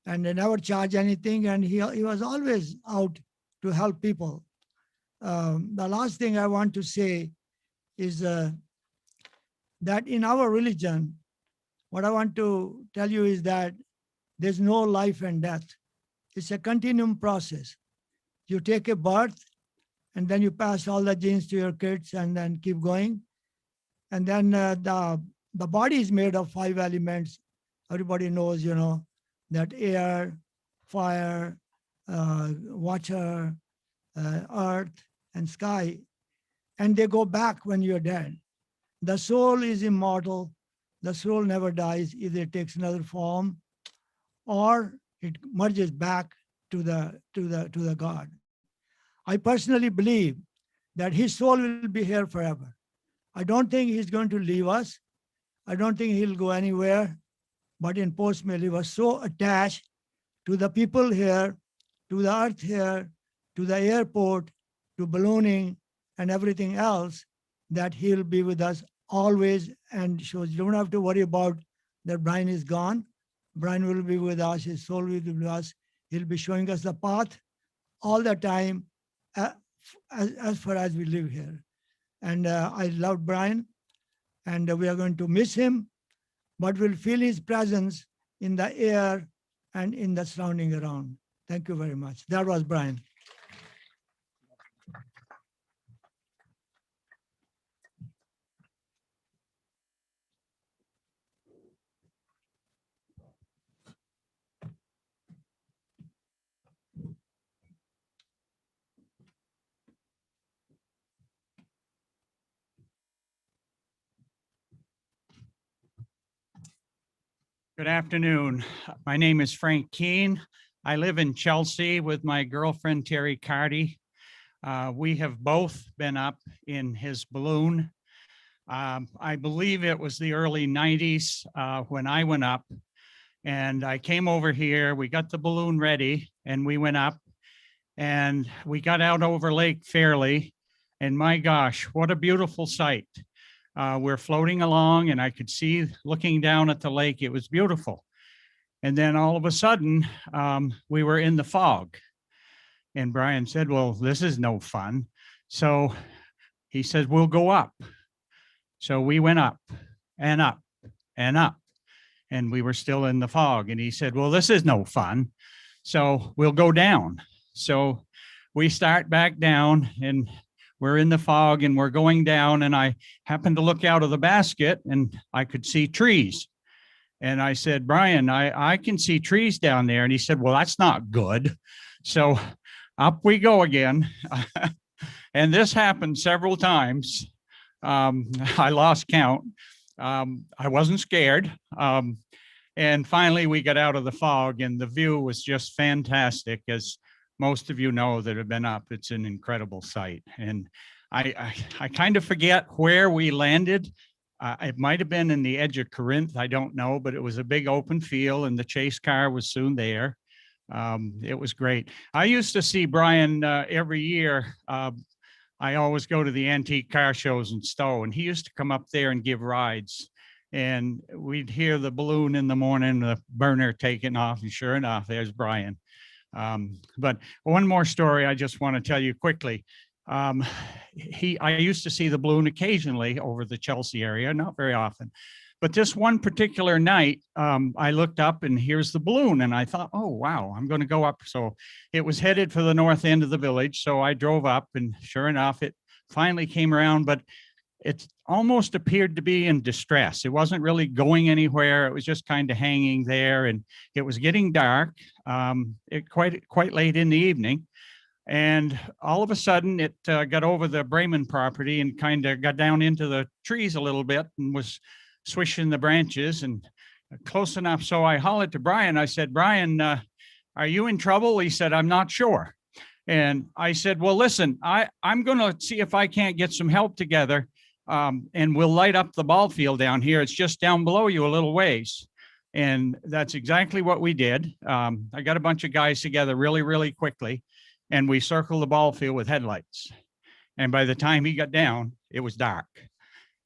never charge anything. And he was always out to help people. The last thing I want to say is that in our religion, what I want to tell you is that there's no life and death. It's a continuum process. You take a birth and then you pass all the genes to your kids and then keep going. And then the body is made of 5 elements. Everybody knows, that air, fire, water, earth, and sky. And they go back when you're dead. The soul is immortal. The soul never dies. Either it takes another form or it merges back to the God. I personally believe that his soul will be here forever. I don't think he's going to leave us. I don't think he'll go anywhere. But in post-mill, he was so attached to the people here, to the earth here, to the airport, to ballooning and everything else, that he'll be with us always. And so you don't have to worry about that Brian is gone. Brian will be with us. His soul will be with us. He'll be showing us the path all the time as far as we live here. And I love Brian, and we are going to miss him, but we'll feel his presence in the air and in the surrounding around. Thank you very much. That was Brian. Good afternoon. My name is Frank Keane. I live in Chelsea with my girlfriend, Terry Carty. We have both been up in his balloon. I believe it was the early 90s when I went up, and I came over here. We got the balloon ready and we went up and we got out over Lake Fairley, and my gosh, what a beautiful sight. We're floating along and I could see looking down at the lake. It was beautiful. And then all of a sudden we were in the fog, and Brian said, well, this is no fun. So he said, we'll go up. So we went up and up and up, and we were still in the fog. And he said, well, this is no fun. So we'll go down. So we start back down, and we're in the fog and we're going down, and I happened to look out of the basket and I could see trees. And I said, Brian, I can see trees down there. And he said, well, that's not good. So up we go again. And this happened several times. I lost count. I wasn't scared. And finally we got out of the fog, and the view was just fantastic. As most of you know that have been up, it's an incredible sight. And I kind of forget where we landed. It might have been in the edge of Corinth, I don't know, but it was a big open field and the chase car was soon there. It was great. I used to see Brian every year. I always go to the antique car shows in Stowe, and he used to come up there and give rides. And we'd hear the balloon in the morning, the burner taking off, and sure enough, there's Brian. But one more story I just want to tell you quickly. I used to see the balloon occasionally over the Chelsea area, not very often. But this one particular night, I looked up and here's the balloon and I thought, oh, wow, I'm going to go up. So it was headed for the north end of the village. So I drove up and sure enough, it finally came around, but it almost appeared to be in distress. It wasn't really going anywhere. It was just kind of hanging there and it was getting dark, quite late in the evening. And all of a sudden it got over the Bremen property and kind of got down into the trees a little bit and was swishing the branches and close enough. So I hollered to Brian. I said, Brian, are you in trouble? He said, I'm not sure. And I said, well, listen, I'm going to see if I can't get some help together and we'll light up the ball field down here. It's just down below you a little ways. And that's exactly what we did. I got a bunch of guys together really, really quickly and we circled the ball field with headlights. And by the time he got down, it was dark.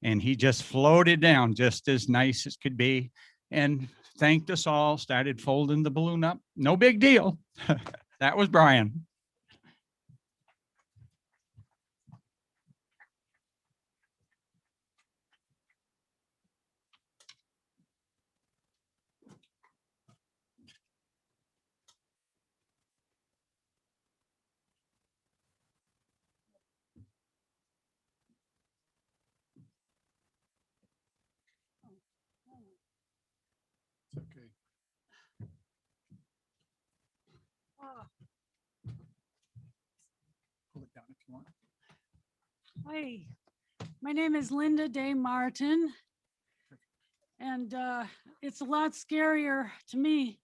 And he just floated down just as nice as could be and thanked us all, started folding the balloon up. No big deal. That was Brian. Okay. Pull it down if you want. Hi, my name is Linda Day Martin. And it's a lot scarier to me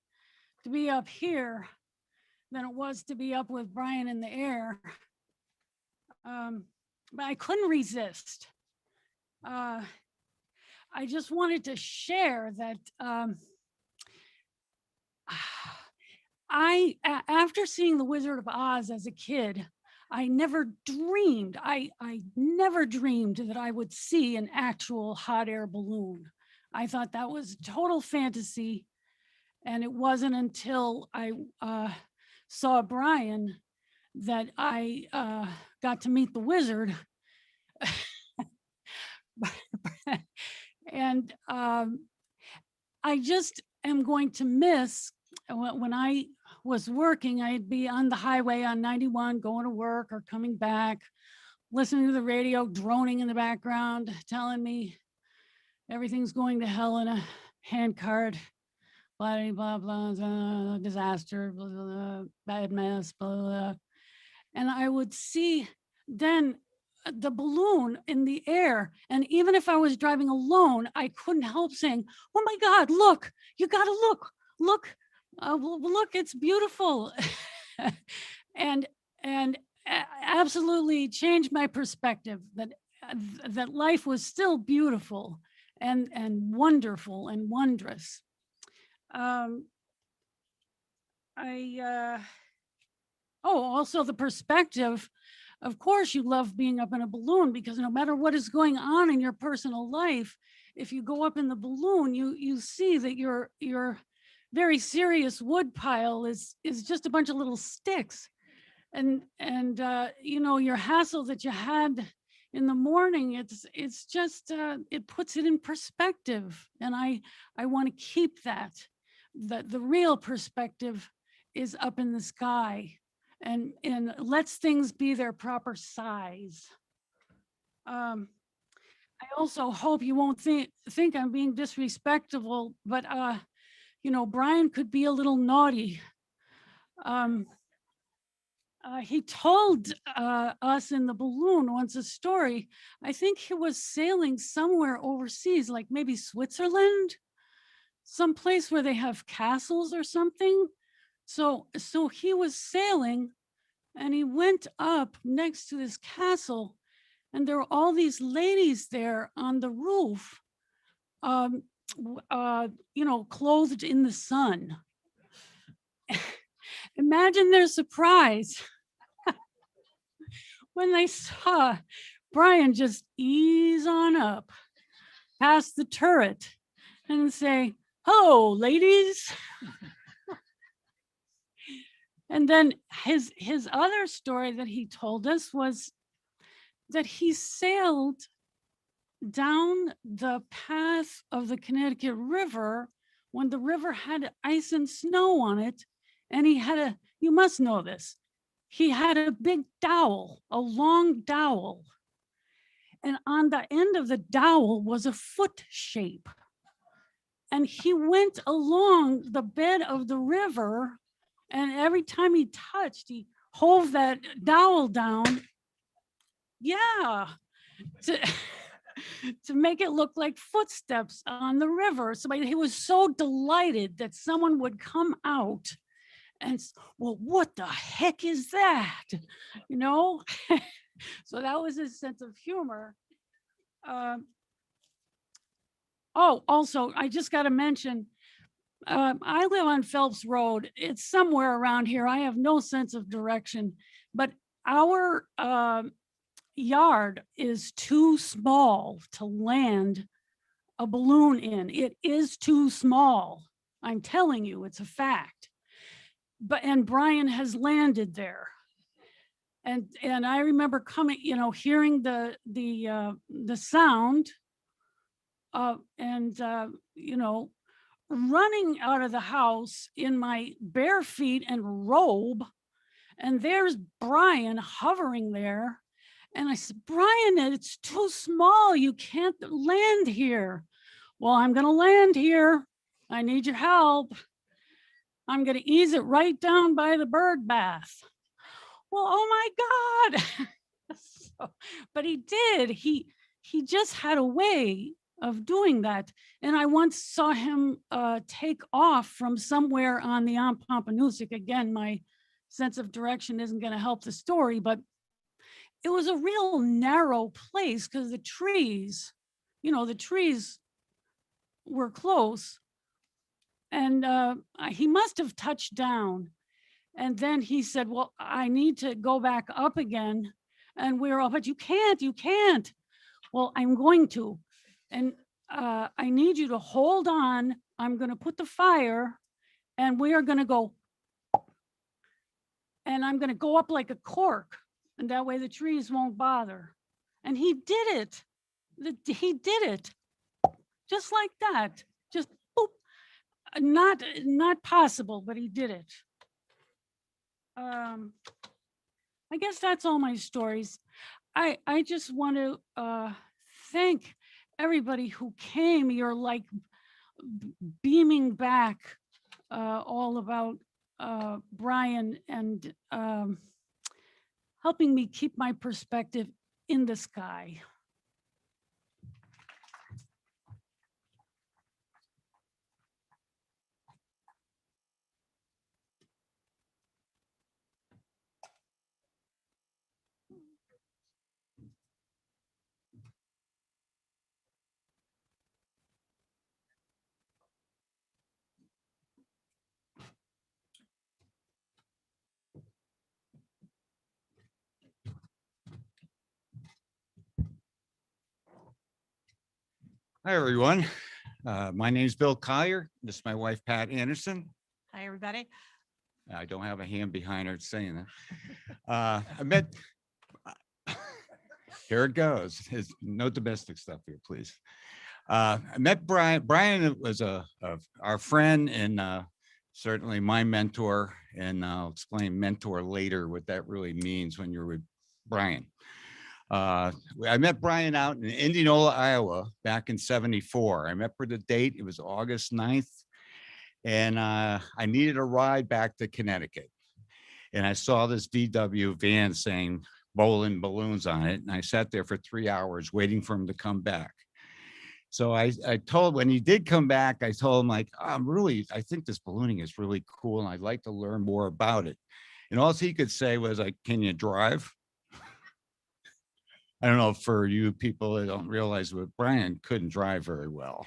to be up here than it was to be up with Brian in the air. But I couldn't resist. I just wanted to share that after seeing The Wizard of Oz as a kid, I never dreamed that I would see an actual hot air balloon. I thought that was total fantasy. And it wasn't until I saw Brian that I got to meet the wizard. And I just am going to miss when I was working, I'd be on the highway on 91 going to work or coming back, listening to the radio droning in the background, telling me everything's going to hell in a handcart, blah, blah, blah, disaster, blah, blah, bad mess, blah, blah. And I would see then the balloon in the air. And even if I was driving alone, I couldn't help saying, oh my God, look, you gotta look, look, it's beautiful. and absolutely changed my perspective that life was still beautiful and wonderful and wondrous. Also the perspective, of course you love being up in a balloon because no matter what is going on in your personal life, if you go up in the balloon, you see that your very serious wood pile is just a bunch of little sticks. And you know, your hassle that you had in the morning, it's just, it puts it in perspective. And I want to keep that the real perspective is up in the sky and lets things be their proper size. I also hope you won't think I'm being disrespectful, but you know, Brian could be a little naughty. He told us in the balloon once a story. I think he was sailing somewhere overseas, like maybe Switzerland, someplace where they have castles or something. So he was sailing and he went up next to this castle and there were all these ladies there on the roof, you know, clothed in the sun. Imagine their surprise when they saw Brian just ease on up past the turret and say, hello, ladies. And then his other story that he told us was that he sailed down the path of the Connecticut River when the river had ice and snow on it. And he had you must know this, he had a big dowel, a long dowel. And on the end of the dowel was a foot shape. And he went along the bed of the river, and every time he touched, he hove that dowel down. Yeah. To make it look like footsteps on the river. So he was so delighted that someone would come out and, well, what the heck is that? You know? So that was his sense of humor. Oh, also, I just got to mention, I live on Phelps Road. It's somewhere around here. I have no sense of direction, but our yard is too small to land a balloon in. It is too small. I'm telling you, it's a fact. And Brian has landed there. And I remember coming, hearing the sound and running out of the house in my bare feet and robe. And there's Brian hovering there. And I said, Brian, it's too small. You can't land here. Well, I'm going to land here. I need your help. I'm going to ease it right down by the bird bath. Well, oh my God. But he did. He just had a way of doing that. And I once saw him take off from somewhere on the Pompanesett. Again, my sense of direction isn't going to help the story, but it was a real narrow place because the trees were close. And he must have touched down. And then he said, well, I need to go back up again. And we were all, but you can't. Well, I'm going to. And I need you to hold on. I'm going to put the fire and we are going to go. And I'm going to go up like a cork. And that way the trees won't bother. And he did it. He did it. Just like that. Just boop. Not possible, but he did it. I guess that's all my stories. I just want to thank everybody who came. You're like beaming back all about Brian and helping me keep my perspective in the sky. Hi, everyone. My name is Bill Collier. This is my wife, Pat Anderson. Hi, everybody. I don't have a hand behind her saying that. I met, here it goes. There's no domestic stuff here, please. I met Brian. Brian was our friend and certainly my mentor. And I'll explain mentor later, what that really means when you're with Brian. I met Brian out in Indianola, Iowa back in '74. I remember the date. It was August 9th. And I needed a ride back to Connecticut. And I saw this VW van saying Boland balloons on it. And I sat there for 3 hours waiting for him to come back. So I told, when he did come back, I told him like, I think this ballooning is really cool. And I'd like to learn more about it. And all he could say was like, can you drive? I don't know, for you people that don't realize, but Brian couldn't drive very well.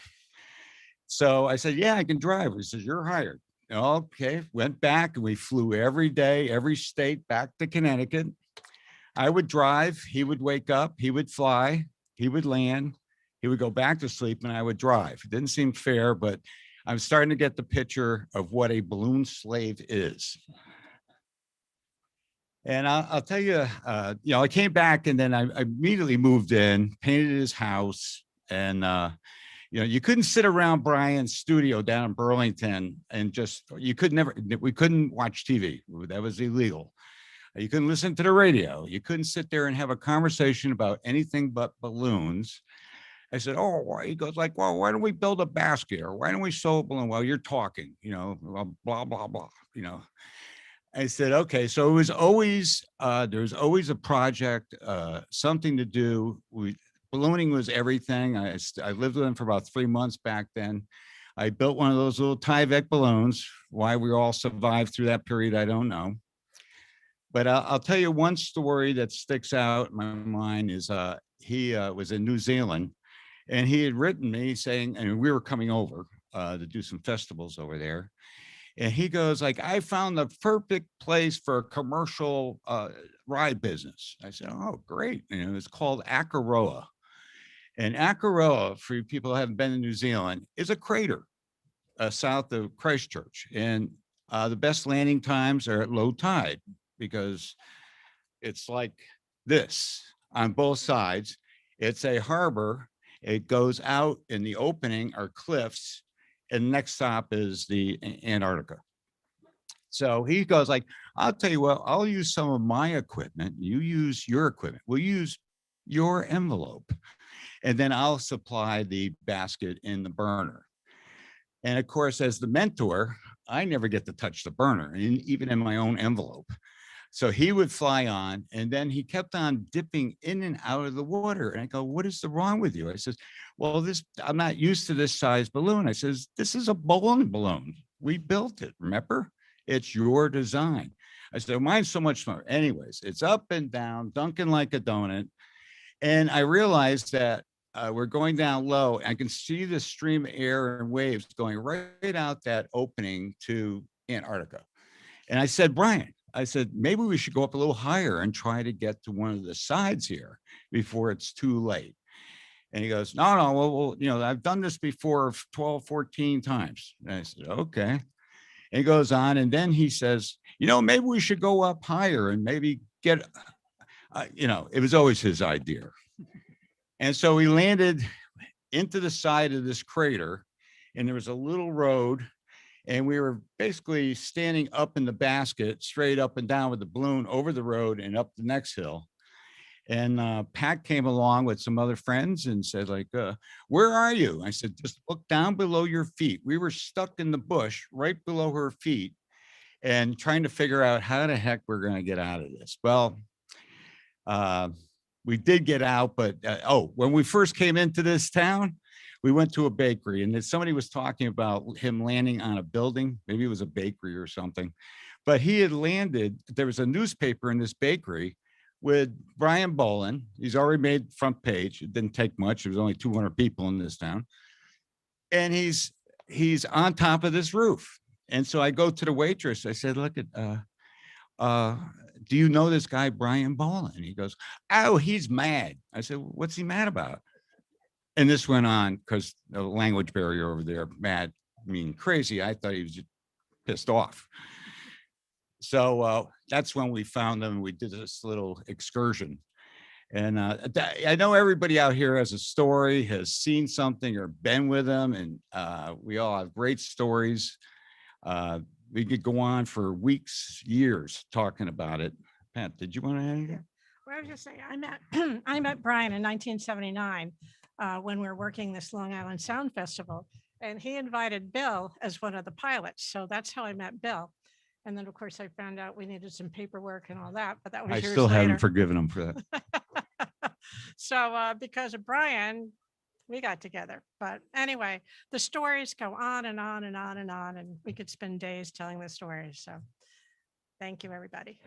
So I said, yeah, I can drive. He says, you're hired. Okay, went back and we flew every day, every state back to Connecticut. I would drive, he would wake up, he would fly, he would land, he would go back to sleep and I would drive. It didn't seem fair, but I'm starting to get the picture of what a balloon slave is. And I'll tell you, I came back and then I immediately moved in, painted his house, and you couldn't sit around Brian's studio down in Burlington and we couldn't watch TV. That was illegal. You couldn't listen to the radio. You couldn't sit there and have a conversation about anything but balloons. I said, oh, why? He goes like, well, why don't we build a basket, or why don't we sew a balloon while you're talking, blah, blah, blah, I said, okay. So it was always, there's always a project, something to do. Ballooning was everything. I lived with him for about 3 months back then. I built one of those little Tyvek balloons. Why we all survived through that period, I don't know. But I'll tell you one story that sticks out in my mind is he was in New Zealand, and he had written me saying, and we were coming over to do some festivals over there. And he goes like, I found the perfect place for a commercial ride business. I said, oh, great. And it was called Akaroa. And Akaroa, for people who haven't been in New Zealand, is a crater south of Christchurch. And the best landing times are at low tide, because it's like this on both sides. It's a harbor. It goes out, in the opening are cliffs, and next stop is the Antarctica. So he goes like, I'll tell you what, I'll use some of my equipment. You use your equipment. We'll use your envelope. And then I'll supply the basket in the burner. And of course, as the mentor, I never get to touch the burner, even in my own envelope. So he would fly on, and then he kept on dipping in and out of the water. And I go, what is wrong with you? I says, well, I'm not used to this size balloon. I says, this is a Boland balloon. We built it, remember? It's your design. I said, mine's so much smaller. Anyways, it's up and down, dunking like a donut. And I realized that we're going down low. I can see the stream of air and waves going right out that opening to Antarctica. And I said, Brian, I said, maybe we should go up a little higher and try to get to one of the sides here before it's too late. And he goes, no, well, I've done this before 12, 14 times. And I said, okay. And he goes on, and then he says, maybe we should go up higher and maybe get, it was always his idea. And so we landed into the side of this crater, and there was a little road, and we were basically standing up in the basket, straight up and down with the balloon over the road and up the next hill. And Pat came along with some other friends and said like, where are you? I said, just look down below your feet. We were stuck in the bush right below her feet and trying to figure out how the heck we're going to get out of this. Well, we did get out, but when we first came into this town, we went to a bakery, and then somebody was talking about him landing on a building. Maybe it was a bakery or something, but he had landed. There was a newspaper in this bakery with Brian Boland. He's already made front page. It didn't take much. There was only 200 people in this town. And he's on top of this roof. And so I go to the waitress. I said, look at, do you know this guy, Brian Boland? And he goes, oh, he's mad. I said, what's he mad about? And this went on because the language barrier over there, mad, I mean, crazy. I thought he was just pissed off. So that's when we found them. We did this little excursion. And I know everybody out here has a story, has seen something or been with them. And we all have great stories. We could go on for weeks, years talking about it. Pat, did you want to add anything? Well, I was just saying, I met Brian in 1979 when we were working this Long Island Sound Festival, and he invited Bill as one of the pilots. So that's how I met Bill. And then, of course, I found out we needed some paperwork and all that, but that was I years still haven't later. forgiven him for that. So because of Brian, we got together. But anyway, the stories go on and on and on and on, and we could spend days telling the stories. So thank you, everybody.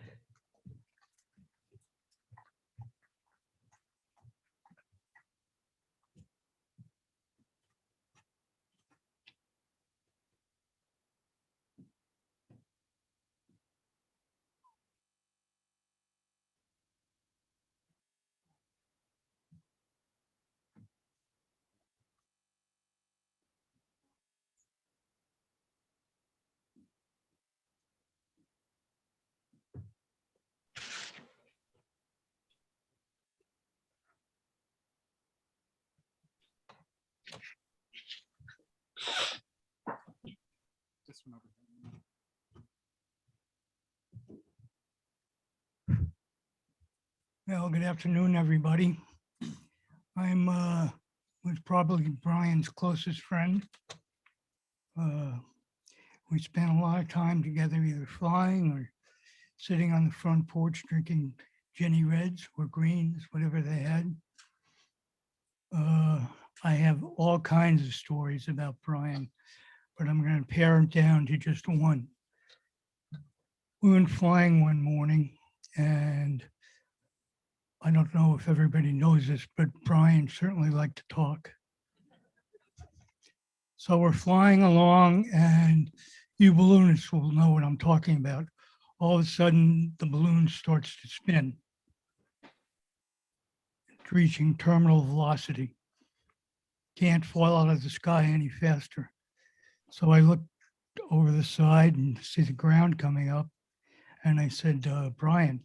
Well, good afternoon, everybody. I'm was probably Brian's closest friend. We spent a lot of time together, either flying or sitting on the front porch drinking Jenny Reds or Greens, whatever they had. I have all kinds of stories about Brian, but I'm going to pare it down to just one. We went flying one morning, and I don't know if everybody knows this, but Brian certainly liked to talk. So we're flying along, and you balloonists will know what I'm talking about. All of a sudden, the balloon starts to spin. It's reaching terminal velocity. Can't fall out of the sky any faster. So I looked over the side and see the ground coming up. And I said, Brian,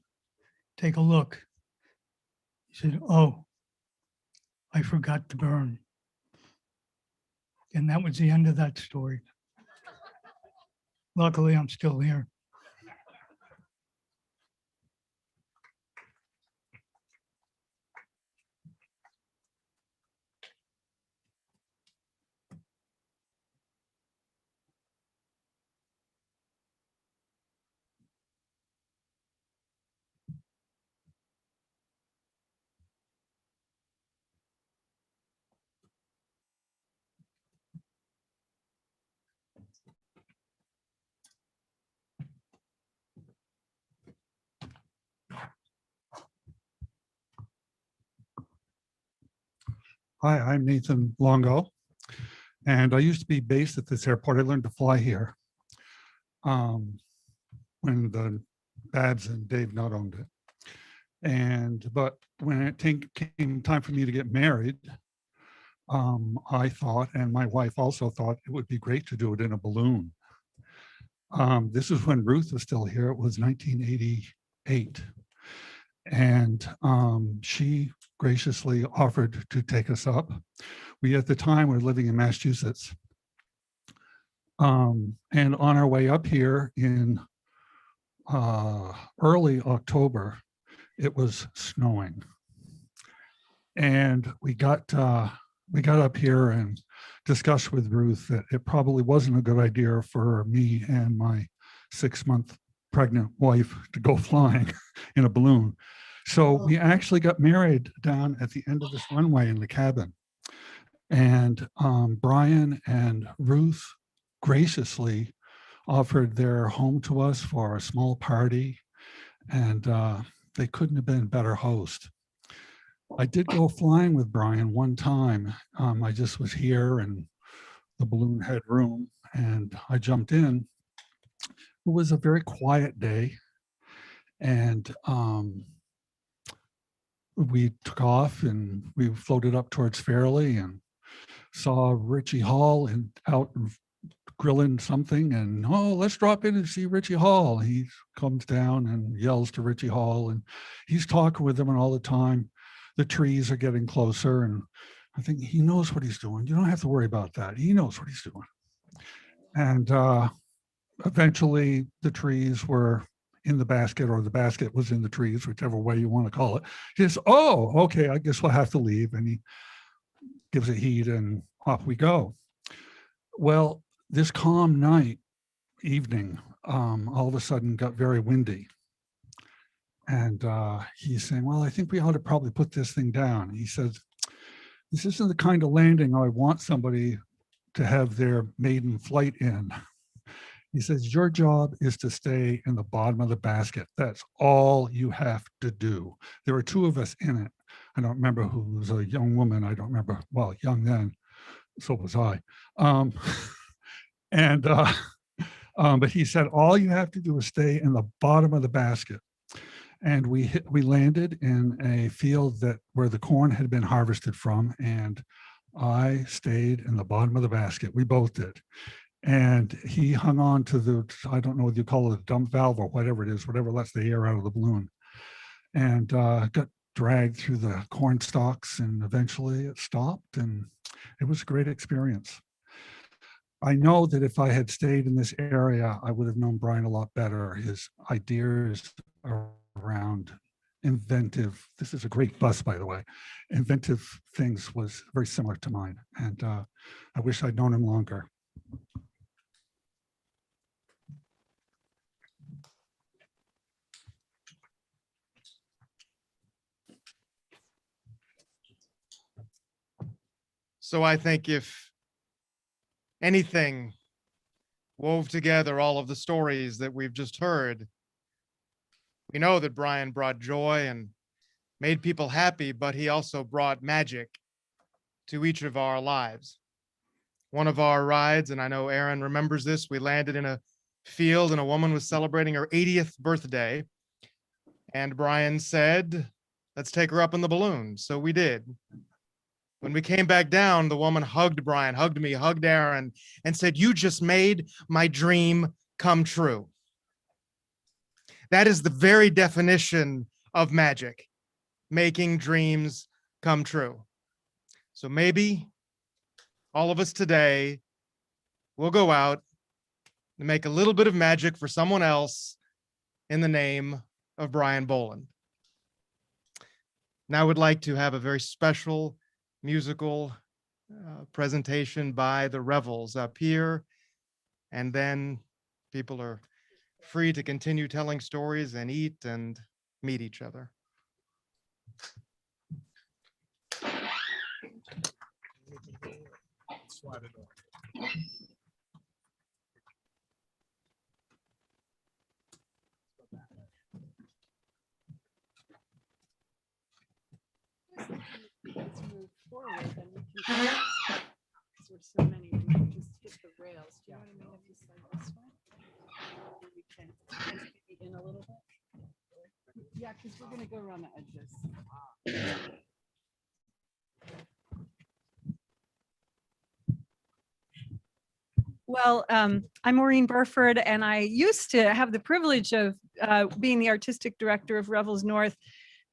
take a look. He said, oh, I forgot to burn. And that was the end of that story. Luckily, I'm still here. Hi, I'm Nathan Longo, and I used to be based at this airport. I learned to fly here when the Babs and Dave not owned it. But when it came time for me to get married, I thought, and my wife also thought, it would be great to do it in a balloon. This is when Ruth was still here. It was 1988. And she graciously offered to take us up. We at the time were living in Massachusetts. And on our way up here in early October, it was snowing. And we got up here and discussed with Ruth that it probably wasn't a good idea for me and my 6-month pregnant wife to go flying in a balloon. So we actually got married down at the end of this runway in the cabin. And Brian and Ruth graciously offered their home to us for a small party. And they couldn't have been a better host. I did go flying with Brian one time. I just was here and the balloon had room and I jumped in. It was a very quiet day. And we took off and we floated up towards Fairleigh and saw Richie Hall and out grilling something, and let's drop in and see Richie Hall. He comes down and yells to Richie Hall, and he's talking with them and all the time. The trees are getting closer, and I think he knows what he's doing. You don't have to worry about that. He knows what he's doing. And eventually the trees were in the basket, or the basket was in the trees, whichever way you want to call it. He says, oh, okay, I guess we'll have to leave. And he gives it heat and off we go. Well, this calm evening, all of a sudden got very windy. And he's saying, well, I think we ought to probably put this thing down. He says, this isn't the kind of landing I want somebody to have their maiden flight in. He says, your job is to stay in the bottom of the basket. That's all you have to do. There were 2 of us in it. I don't remember who was a young woman. I don't remember, well, young then, so was I. But he said, all you have to do is stay in the bottom of the basket. And we landed in a field where the corn had been harvested from, and I stayed in the bottom of the basket. We both did. And he hung on to I don't know what you call it, a dump valve or whatever it is, whatever lets the air out of the balloon. And got dragged through the corn stalks, and eventually it stopped, and it was a great experience. I know that if I had stayed in this area, I would have known Brian a lot better. His ideas around inventive, this is a great bus, by the way, inventive things was very similar to mine. And I wish I'd known him longer. So I think if anything wove together all of the stories that we've just heard, we know that Brian brought joy and made people happy, but he also brought magic to each of our lives. One of our rides, and I know Aaron remembers this, we landed in a field and a woman was celebrating her 80th birthday. And Brian said, let's take her up in the balloon. So we did. When we came back down, the woman hugged Brian, hugged me, hugged Aaron, and said, you just made my dream come true. That is the very definition of magic, making dreams come true. So maybe all of us today will go out and make a little bit of magic for someone else in the name of Brian Boland. Now I would like to have a very special musical presentation by the Revels up here, and then people are free to continue telling stories and eat and meet each other. Let's move forward, then we can, because there's so many, we can just hit the rails. Do you know what I mean? If you slide this way, maybe we can maybe in a little bit. Yeah, because we're gonna go around the edges. Well, I'm Maureen Burford, and I used to have the privilege of being the artistic director of Revels North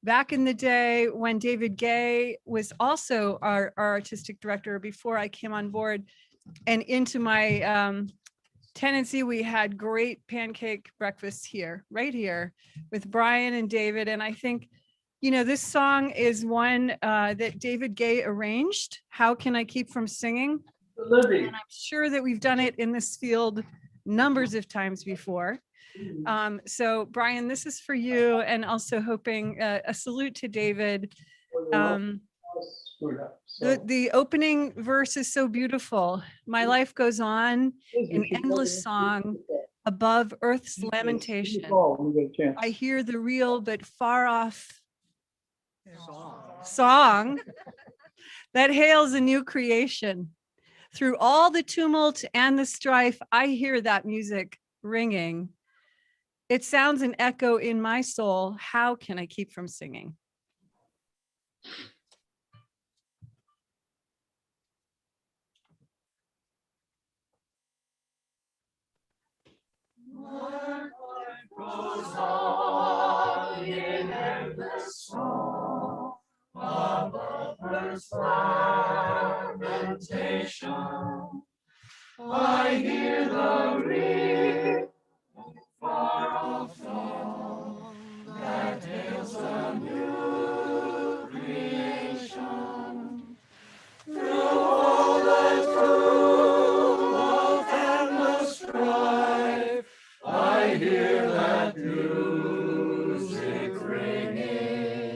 back in the day when David Gay was also our artistic director before I came on board. And into my tenancy, we had great pancake breakfasts here, right here, with Brian and David. And I think, you know, this song is one that David Gay arranged, How Can I Keep From Singing? And I'm sure that we've done it in this field numbers of times before. So Brian, this is for you, and also hoping a salute to David. The opening verse is so beautiful. My life goes on in endless song above earth's lamentation. I hear the real but far off song that hails a new creation. Through all the tumult and the strife, I hear that music ringing. It sounds an echo in my soul. How can I keep from singing? My life goes on in endless song above earth's lamentation. I hear the reed far off song that hails a new creation. Through all the tumult and the strife, I hear that music ringing.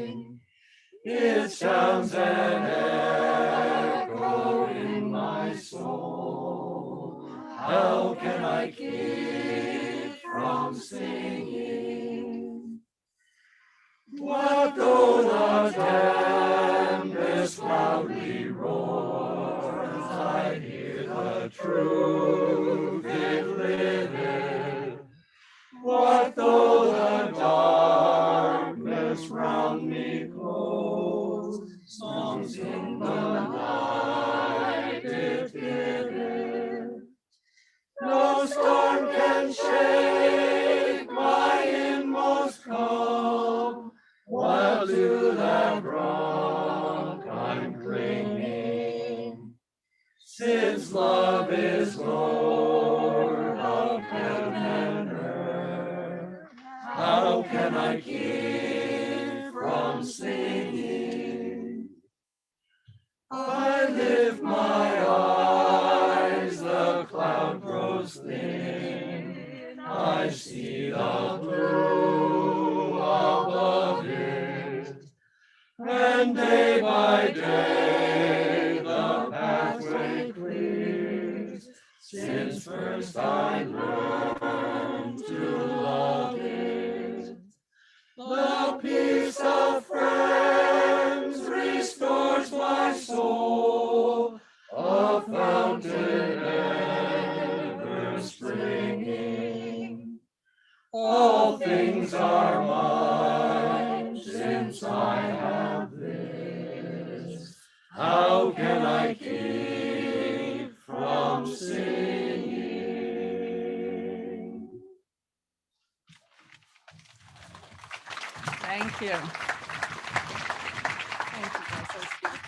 can I keep from singing? I lift my eyes, the cloud grows thin. I see the blue above it, and day by day the pathway clears. Since first I learned to love it, the peace of friends restores my soul, a fountain ever springing. All things are mine since I have this. How can I keep from singing? Thank you. Thank you, guys. That was beautiful.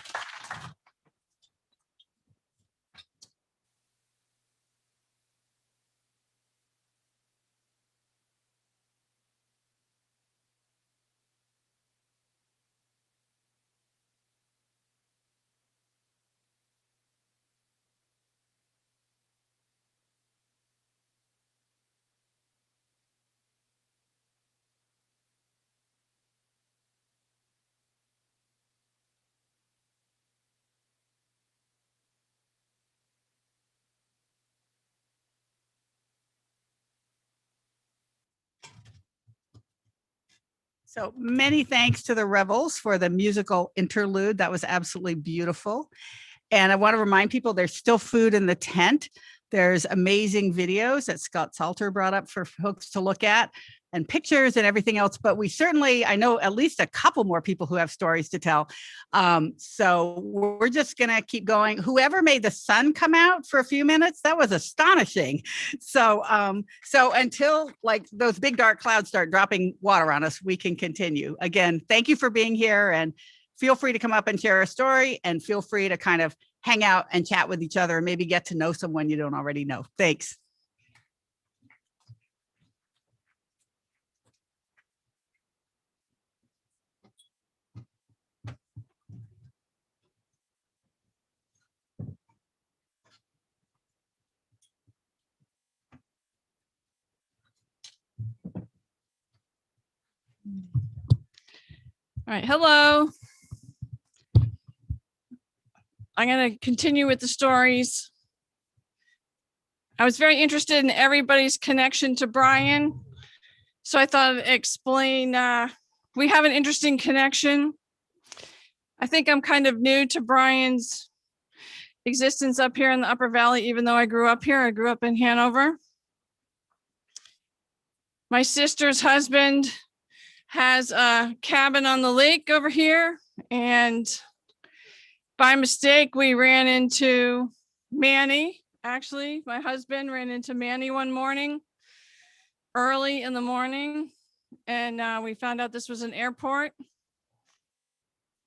So many thanks to the Rebels for the musical interlude. That was absolutely beautiful. And I want to remind people there's still food in the tent. There's amazing videos that Scott Salter brought up for folks to look at, and pictures and everything else. But we certainly, I know at least a couple more people who have stories to tell. So we're just going to keep going. Whoever made the sun come out for a few minutes, that was astonishing. So, so until like those big dark clouds start dropping water on us, we can continue. Again, thank you for being here, and feel free to come up and share a story, and feel free to kind of hang out and chat with each other and maybe get to know someone you don't already know. Thanks. All right, hello. I'm going to continue with the stories. I was very interested in everybody's connection to Brian, so I thought I'd explain. We have an interesting connection. I think I'm kind of new to Brian's existence up here in the Upper Valley, even though I grew up here. I grew up in Hanover. My sister's husband has a cabin on the lake over here, and by mistake, we ran into Manny. Actually, my husband ran into Manny one morning, early in the morning, and we found out this was an airport.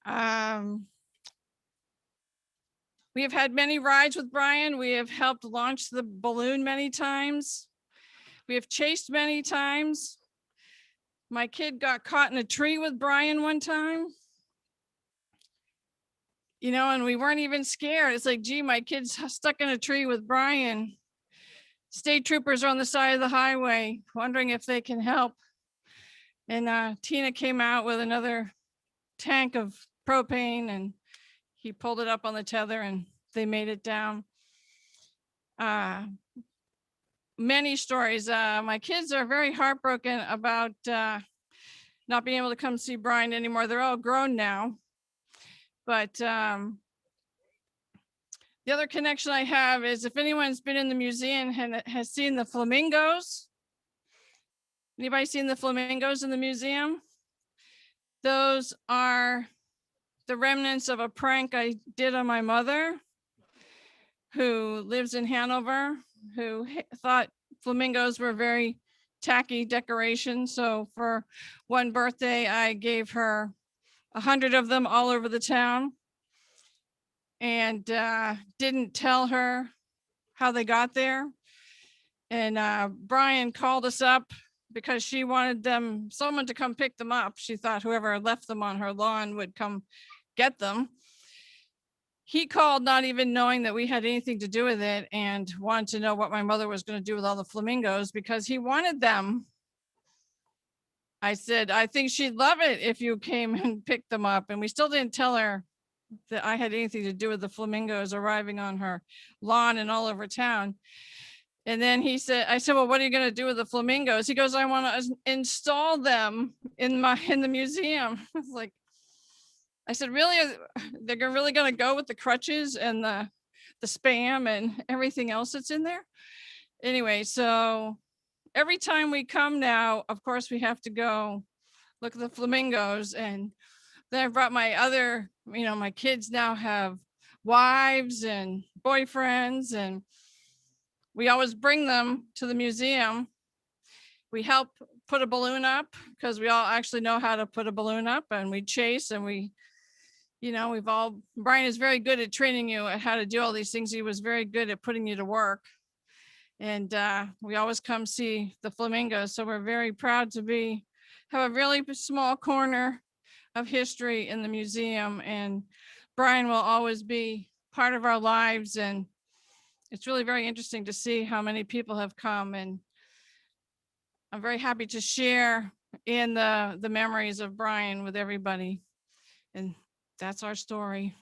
We have had many rides with Brian. We have helped launch the balloon many times. We have chased many times. My kid got caught in a tree with Brian one time. You know, and we weren't even scared. It's like, gee, my kid's stuck in a tree with Brian. State troopers are on the side of the highway, wondering if they can help. And Tina came out with another tank of propane, and he pulled it up on the tether, and they made it down. Many stories. My kids are very heartbroken about not being able to come see Brian anymore. They're all grown now. But the other connection I have is if anyone's been in the museum and has seen the flamingos. Anybody seen the flamingos in the museum? Those are the remnants of a prank I did on my mother, who lives in Hanover, who thought flamingos were very tacky decoration. So for one birthday, I gave her 100 of them all over the town, and didn't tell her how they got there. And Brian called us up because she wanted someone to come pick them up. She thought whoever left them on her lawn would come get them. He called not even knowing that we had anything to do with it, and wanted to know what my mother was going to do with all the flamingos because he wanted them. I said, I think she'd love it if you came and picked them up. And we still didn't tell her that I had anything to do with the flamingos arriving on her lawn and all over town. And then I said, well, what are you going to do with the flamingos? He goes, I want to install them in the museum. I was like, I said, really? They're really going to go with the crutches and the spam and everything else that's in there? Anyway, so every time we come now, of course, we have to go look at the flamingos. And then I brought my kids now have wives and boyfriends, and we always bring them to the museum. We help put a balloon up because we all actually know how to put a balloon up, and we chase, and Brian is very good at training you at how to do all these things. He was very good at putting you to work. And we always come see the flamingos. So we're very proud to have a really small corner of history in the museum. And Brian will always be part of our lives. And it's really very interesting to see how many people have come. And I'm very happy to share in the memories of Brian with everybody. And that's our story.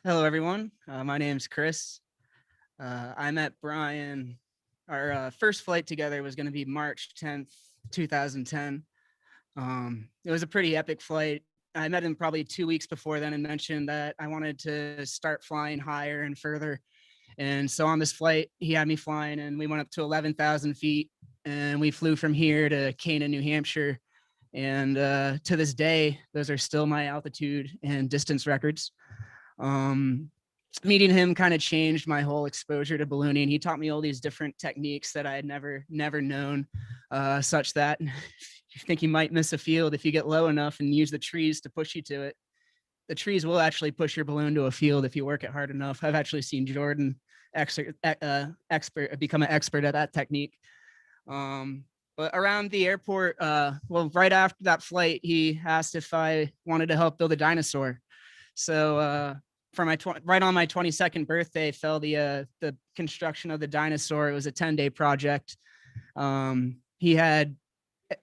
Hello, everyone. My name's Chris. I met Brian. Our first flight together was going to be March 10th, 2010. It was a pretty epic flight. I met him probably 2 weeks before then and mentioned that I wanted to start flying higher and further. And so on this flight, he had me flying, and we went up to 11,000 feet, and we flew from here to Keane, New Hampshire. And to this day, those are still my altitude and distance records. Meeting him kind of changed my whole exposure to ballooning. He taught me all these different techniques that I had never known, such that you think you might miss a field if you get low enough and use the trees to push you to it. The trees will actually push your balloon to a field if you work it hard enough. I've actually seen Jordan become an expert at that technique. But around the airport, right after that flight, he asked if I wanted to help build a dinosaur. So for right on my 22nd birthday fell the construction of the dinosaur. It was a 10-day project. He had,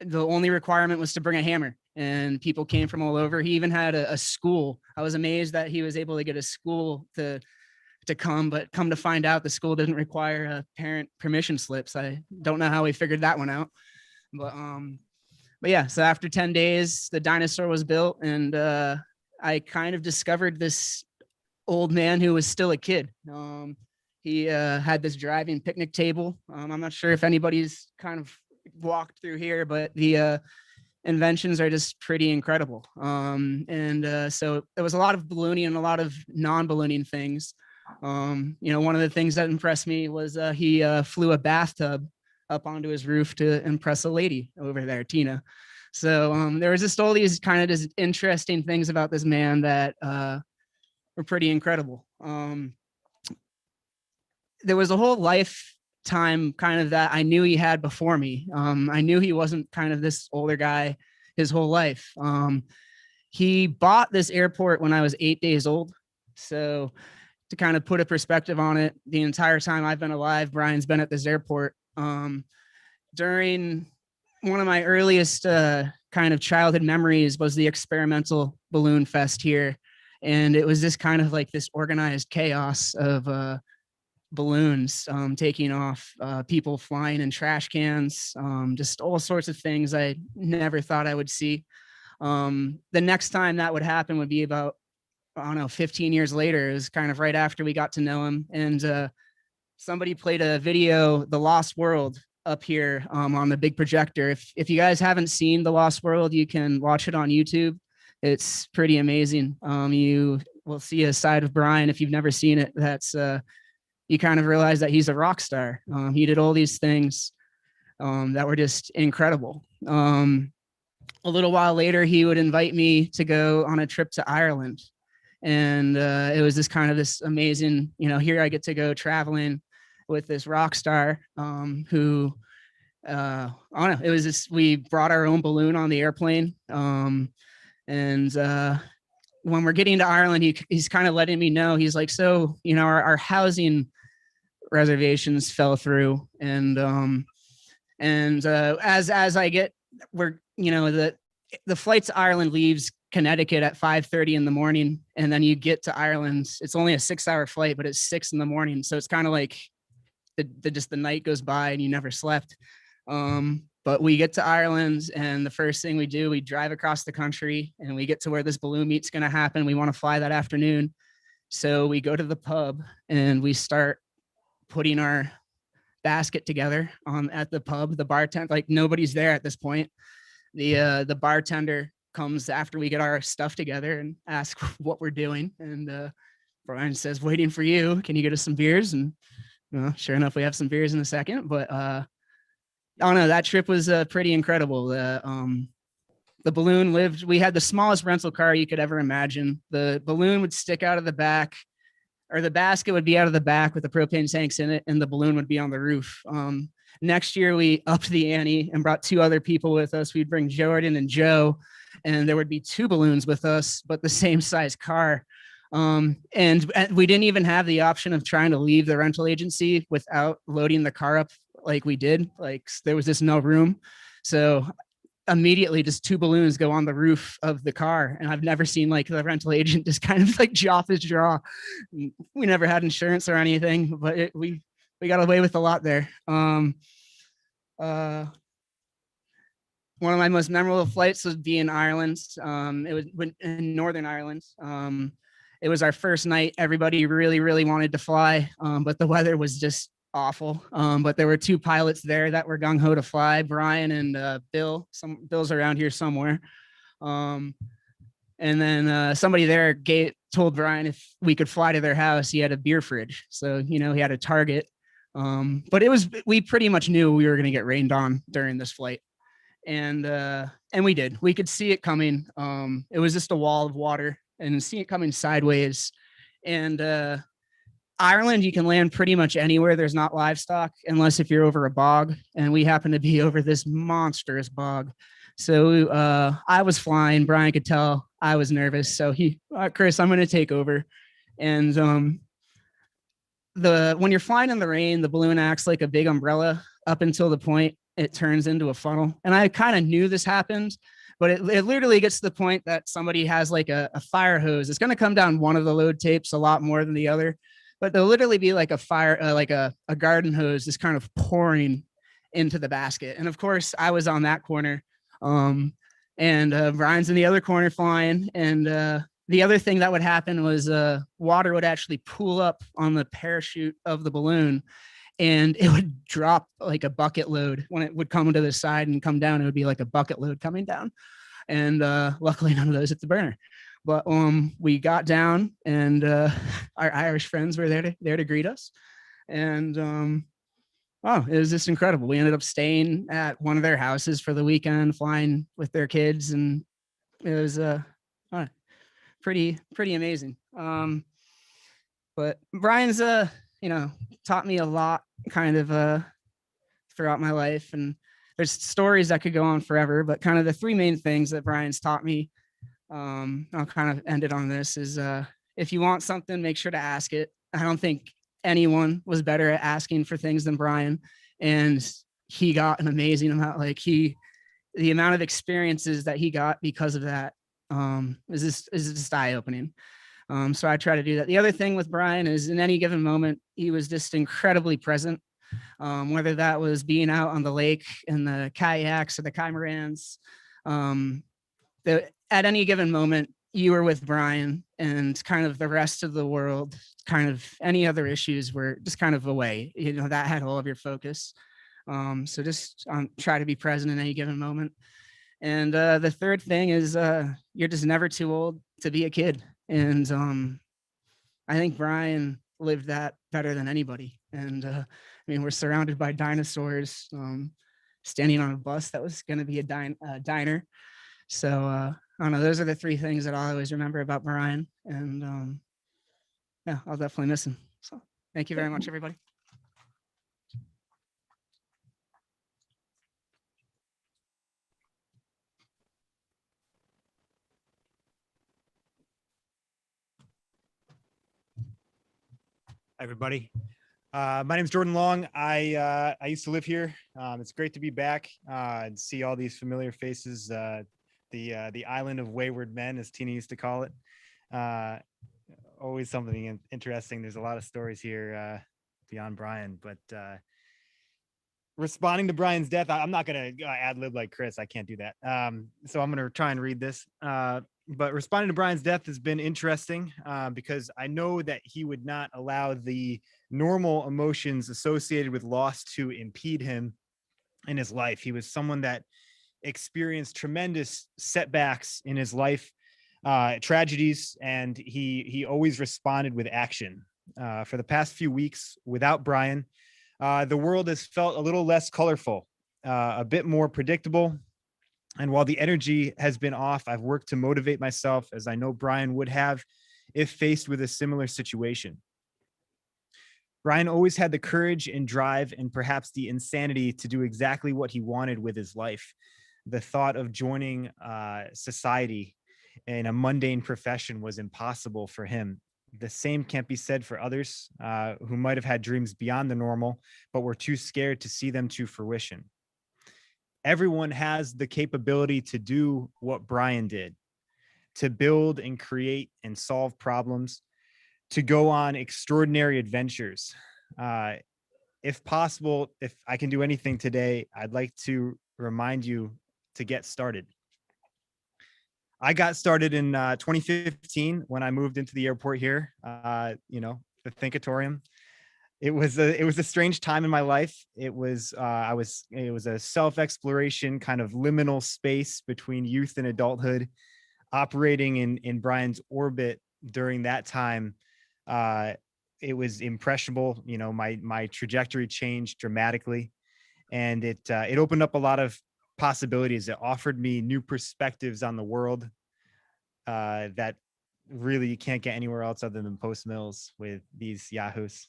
the only requirement was to bring a hammer, and people came from all over. He even had a school. I was amazed that he was able to get a school to come, but come to find out the school didn't require a parent permission slips. I don't know how he figured that one out. But yeah, so after 10 days, the dinosaur was built, and I kind of discovered this old man who was still a kid. He had this driving picnic table. I'm not sure if anybody's kind of walked through here, but the inventions are just pretty incredible. So there was a lot of ballooning and a lot of non-ballooning things. One of the things that impressed me was he flew a bathtub up onto his roof to impress a lady over there, Tina. So there was just all these kind of just interesting things about this man that were pretty incredible. There was a whole lifetime kind of that I knew he had before me. I knew he wasn't kind of this older guy his whole life. He bought this airport when I was 8 days old. So to kind of put a perspective on it, the entire time I've been alive, Brian's been at this airport. During one of my earliest kind of childhood memories was the experimental balloon fest here. And it was just kind of like this organized chaos of balloons taking off, people flying in trash cans, just all sorts of things I never thought I would see. The next time that would happen would be about, 15 years later. It was kind of right after we got to know him. And somebody played a video, The Lost World, up here on the big projector. If you guys haven't seen The Lost World, you can watch it on YouTube. It's pretty amazing. You will see a side of Brian, if you've never seen it, that's you kind of realize that he's a rock star. He did all these things that were just incredible. A little while later, he would invite me to go on a trip to Ireland. And it was this amazing, here I get to go traveling with this rock star who, I don't know, it was just, we brought our own balloon on the airplane. And when we're getting to Ireland, he's kind of letting me know, he's like, so, our housing reservations fell through. And as I get, the flight to Ireland leaves Connecticut at 5:30 in the morning, and then you get to Ireland. It's only a 6-hour flight, but it's 6 in the morning. So it's kind of like the night goes by and you never slept. But we get to Ireland, and the first thing we do, we drive across the country, and we get to where this balloon meet's going to happen. We want to fly that afternoon. So we go to the pub and we start putting our basket together at the pub. The bartender, like, nobody's there at this point. The bartender comes after we get our stuff together and asks what we're doing. And Brian says, waiting for you. Can you get us some beers? And sure enough, we have some beers in a second. But I don't know, that trip was pretty incredible. The balloon lived, we had the smallest rental car you could ever imagine. The balloon would stick out of the back, or the basket would be out of the back with the propane tanks in it, and the balloon would be on the roof. Next year, we upped the ante and brought 2 other people with us. We'd bring Jordan and Joe, and there would be 2 balloons with us, but the same size car. And we didn't even have the option of trying to leave the rental agency without loading the car up like we did. Like, there was just no room. So immediately just 2 balloons go on the roof of the car. And I've never seen like the rental agent just kind of like drop his jaw. We never had insurance or anything, but we got away with a lot there. One of my most memorable flights would be in Ireland. It was in Northern Ireland. It was our first night. Everybody really, really wanted to fly, but the weather was just awful. But there were 2 pilots there that were gung ho to fly, Brian and Bill. Bill's around here somewhere. And then somebody there told Brian if we could fly to their house, he had a beer fridge. So, he had a target. But we pretty much knew we were going to get rained on during this flight. And we did. We could see it coming. It was just a wall of water, and see it coming sideways. And Ireland, you can land pretty much anywhere there's not livestock, unless if you're over a bog. And we happened to be over this monstrous bog. So I was flying. Brian could tell I was nervous. So Chris, I'm going to take over. And when you're flying in the rain, the balloon acts like a big umbrella up until the point it turns into a funnel. And I kind of knew this happened, but it literally gets to the point that somebody has like a fire hose. It's going to come down one of the load tapes a lot more than the other, but there'll literally be like a garden hose just kind of pouring into the basket. And of course I was on that corner, and Brian's in the other corner flying. And the other thing that would happen was water would actually pool up on the parachute of the balloon, and it would drop like a bucket load. When it would come to the side and come down, it would be like a bucket load coming down. And luckily none of those hit the burner. But we got down, and our Irish friends were there to greet us. And it was just incredible. We ended up staying at one of their houses for the weekend, flying with their kids, and it was pretty amazing. But Brian's taught me a lot kind of throughout my life, and there's stories that could go on forever, but kind of the 3 main things that Brian's taught me, I'll kind of end it on this, is if you want something, make sure to ask it. I don't think anyone was better at asking for things than Brian, and he got an amazing amount. The amount of experiences that he got because of that is just eye-opening. So I try to do that. The other thing with Brian is, in any given moment, he was just incredibly present, whether that was being out on the lake in the kayaks or the catamarans. At any given moment, you were with Brian, and kind of the rest of the world, kind of any other issues were just kind of away. That had all of your focus. So just try to be present in any given moment. And the third thing is you're just never too old to be a kid. And I think Brian lived that better than anybody. And I mean, we're surrounded by dinosaurs, standing on a bus that was going to be a diner. So I don't know, those are the three things that I'll always remember about Brian. And yeah, I'll definitely miss him. So thank you very much, everybody. Hi, everybody. My name is Jordan Long. I used to live here. It's great to be back and see all these familiar faces. The island of wayward men, as Tina used to call it. Always something interesting. There's a lot of stories here beyond Brian, but responding to Brian's death, I'm not going to ad lib like Chris. I can't do that. So I'm going to try and read this. But responding to Brian's death has been interesting because I know that he would not allow the normal emotions associated with loss to impede him in his life. He was someone that experienced tremendous setbacks in his life, tragedies, and he always responded with action. For the past few weeks, without Brian, the world has felt a little less colorful, a bit more predictable. And while the energy has been off, I've worked to motivate myself, as I know Brian would have if faced with a similar situation. Brian always had the courage and drive and perhaps the insanity to do exactly what he wanted with his life. The thought of joining society in a mundane profession was impossible for him. The same can't be said for others who might have had dreams beyond the normal, but were too scared to see them to fruition. Everyone has the capability to do what Brian did, to build and create and solve problems, to go on extraordinary adventures. If possible, if I can do anything today, I'd like to remind you to get started. I got started in 2015 when I moved into the airport here, the Thinkatorium. It was a strange time in my life. It was a self-exploration kind of liminal space between youth and adulthood, operating in Brian's orbit during that time. It was impressionable. My trajectory changed dramatically, and it opened up a lot of possibilities. It offered me new perspectives on the world that really you can't get anywhere else other than Post Mills with these yahoos.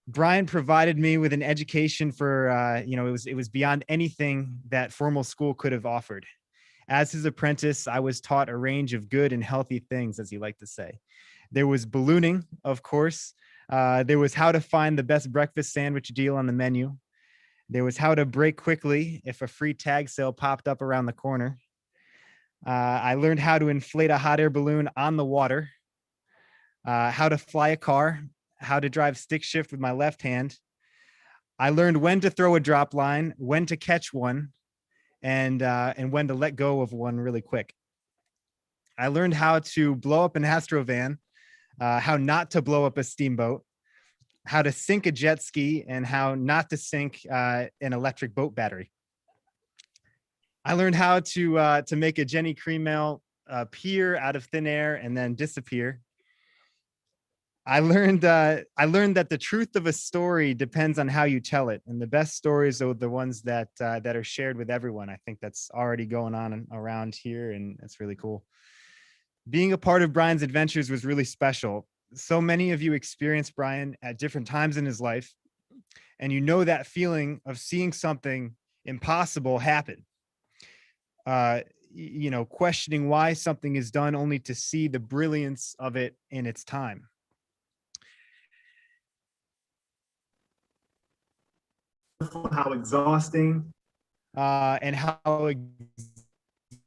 Brian provided me with an education for, it was beyond anything that formal school could have offered. As his apprentice, I was taught a range of good and healthy things, as he liked to say. There was ballooning, of course. There was how to find the best breakfast sandwich deal on the menu. There was how to brake quickly if a free tag sale popped up around the corner. I learned how to inflate a hot air balloon on the water, how to fly a car, how to drive stick shift with my left hand. I learned when to throw a drop line, when to catch one, and when to let go of one really quick. I learned how to blow up an Astrovan, how not to blow up a steamboat, how to sink a jet ski, and how not to sink an electric boat battery. I learned how to make a Jenny Cream Ale appear out of thin air and then disappear. I learned that the truth of a story depends on how you tell it, and the best stories are the ones that are shared with everyone. I think that's already going on around here, and it's really cool. Being a part of Brian's adventures was really special. So many of you experienced Brian at different times in his life, and you know that feeling of seeing something impossible happen. Questioning why something is done only to see the brilliance of it in its time. How exhausting and how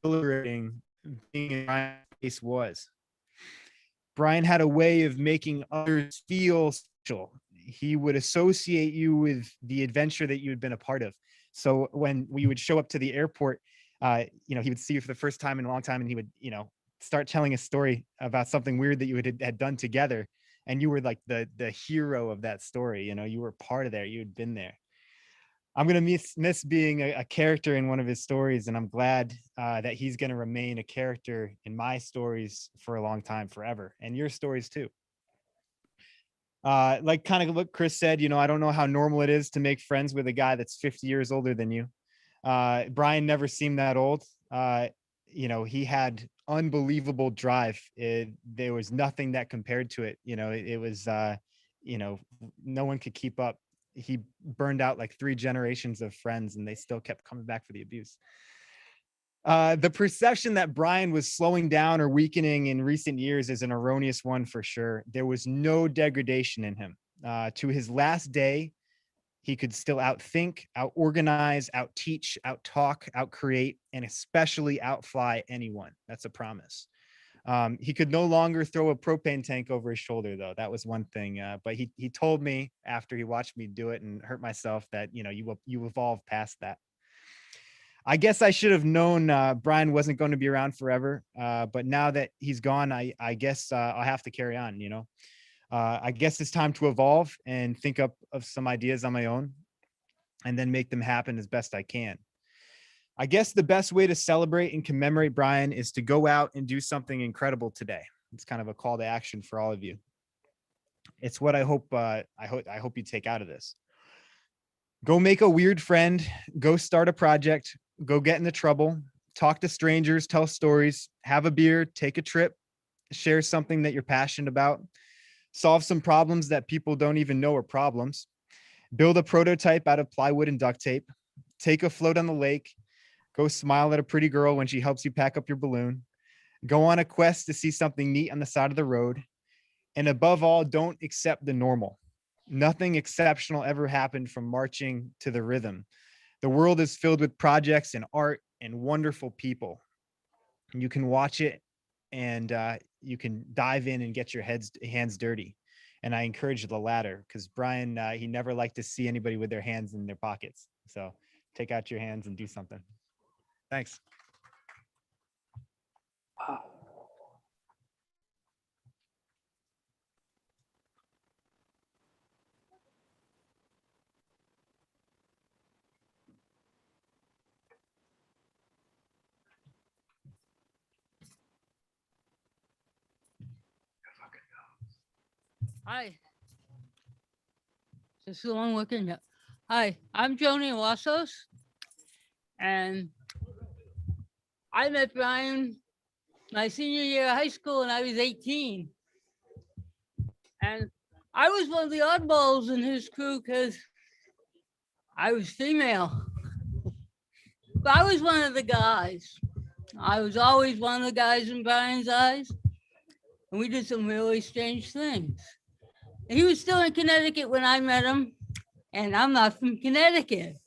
exhilarating being in Brian's case was. Brian had a way of making others feel special. He would associate you with the adventure that you had been a part of. So when we would show up to the airport, he would see you for the first time in a long time, and he would, start telling a story about something weird that you had done together. And you were like the hero of that story. You were part of there. You had been there. I'm going to miss being a character in one of his stories, and I'm glad that he's going to remain a character in my stories for a long time, forever, and your stories too. Like kind of what Chris said, I don't know how normal it is to make friends with a guy that's 50 years older than you. Brian never seemed that old. He had unbelievable drive. There was nothing that compared to it. It was, no one could keep up. He burned out like 3 generations of friends and they still kept coming back for the abuse. The perception that Brian was slowing down or weakening in recent years is an erroneous one for sure. There was no degradation in him. To his last day, he could still outthink, out-organize, out-teach, out-talk, out-create, and especially outfly anyone. That's a promise. He could no longer throw a propane tank over his shoulder, though. That was one thing. But he told me after he watched me do it and hurt myself that, you evolved past that. I guess I should have known Brian wasn't going to be around forever. But now that he's gone, I guess I'll have to carry on, I guess it's time to evolve and think up of some ideas on my own and then make them happen as best I can. I guess the best way to celebrate and commemorate Brian is to go out and do something incredible today. It's kind of a call to action for all of you. It's what I hope you take out of this. Go make a weird friend, go start a project, go get into trouble, talk to strangers, tell stories, have a beer, take a trip, share something that you're passionate about, solve some problems that people don't even know are problems, build a prototype out of plywood and duct tape, take a float on the lake, go smile at a pretty girl when she helps you pack up your balloon, go on a quest to see something neat on the side of the road, and above all, don't accept the normal. Nothing exceptional ever happened from marching to the rhythm. The world is filled with projects and art and wonderful people. You can watch it and you can dive in and get your hands dirty. And I encourage the latter because Brian, he never liked to see anybody with their hands in their pockets. So take out your hands and do something. Thanks. Hi. Just the one looking up. Hi, I'm Joni Wassos, and I met Brian my senior year of high school and I was 18. And I was one of the oddballs in his crew because I was female. But I was one of the guys. I was always one of the guys in Brian's eyes. And we did some really strange things. He was still in Connecticut when I met him, and I'm not from Connecticut.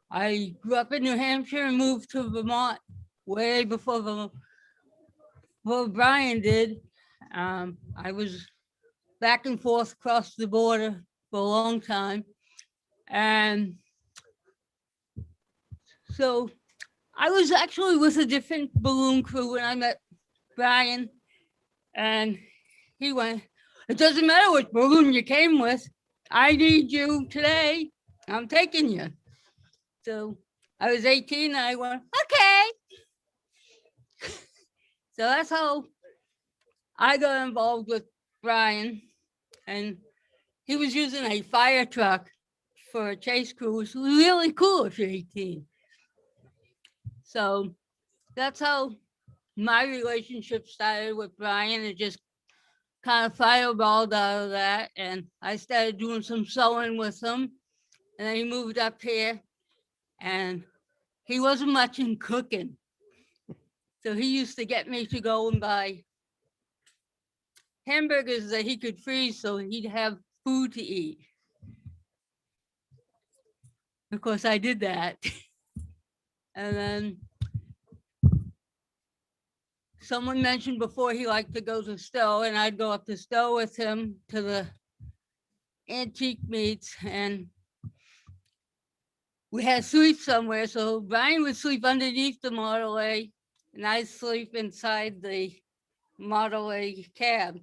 I grew up in New Hampshire and moved to Vermont way before Brian did. I was back and forth across the border for a long time. And so I was actually with a different balloon crew when I met Brian, and he went, "It doesn't matter which balloon you came with. I need you today. I'm taking you." So I was 18 and I went, okay. So that's how I got involved with Brian. And he was using a fire truck for a chase crew, which was really cool if you're 18. So that's how my relationship started with Brian. It just kind of fireballed out of that. And I started doing some sewing with him. And then he moved up here and he wasn't much in cooking. So he used to get me to go and buy hamburgers that he could freeze so he'd have food to eat. Of course, I did that. And then someone mentioned before he liked to go to Stowe, and I'd go up to Stowe with him to the antique meets, and we had sleep somewhere. So Brian would sleep underneath the Model A, and I'd sleep inside the Model A cab.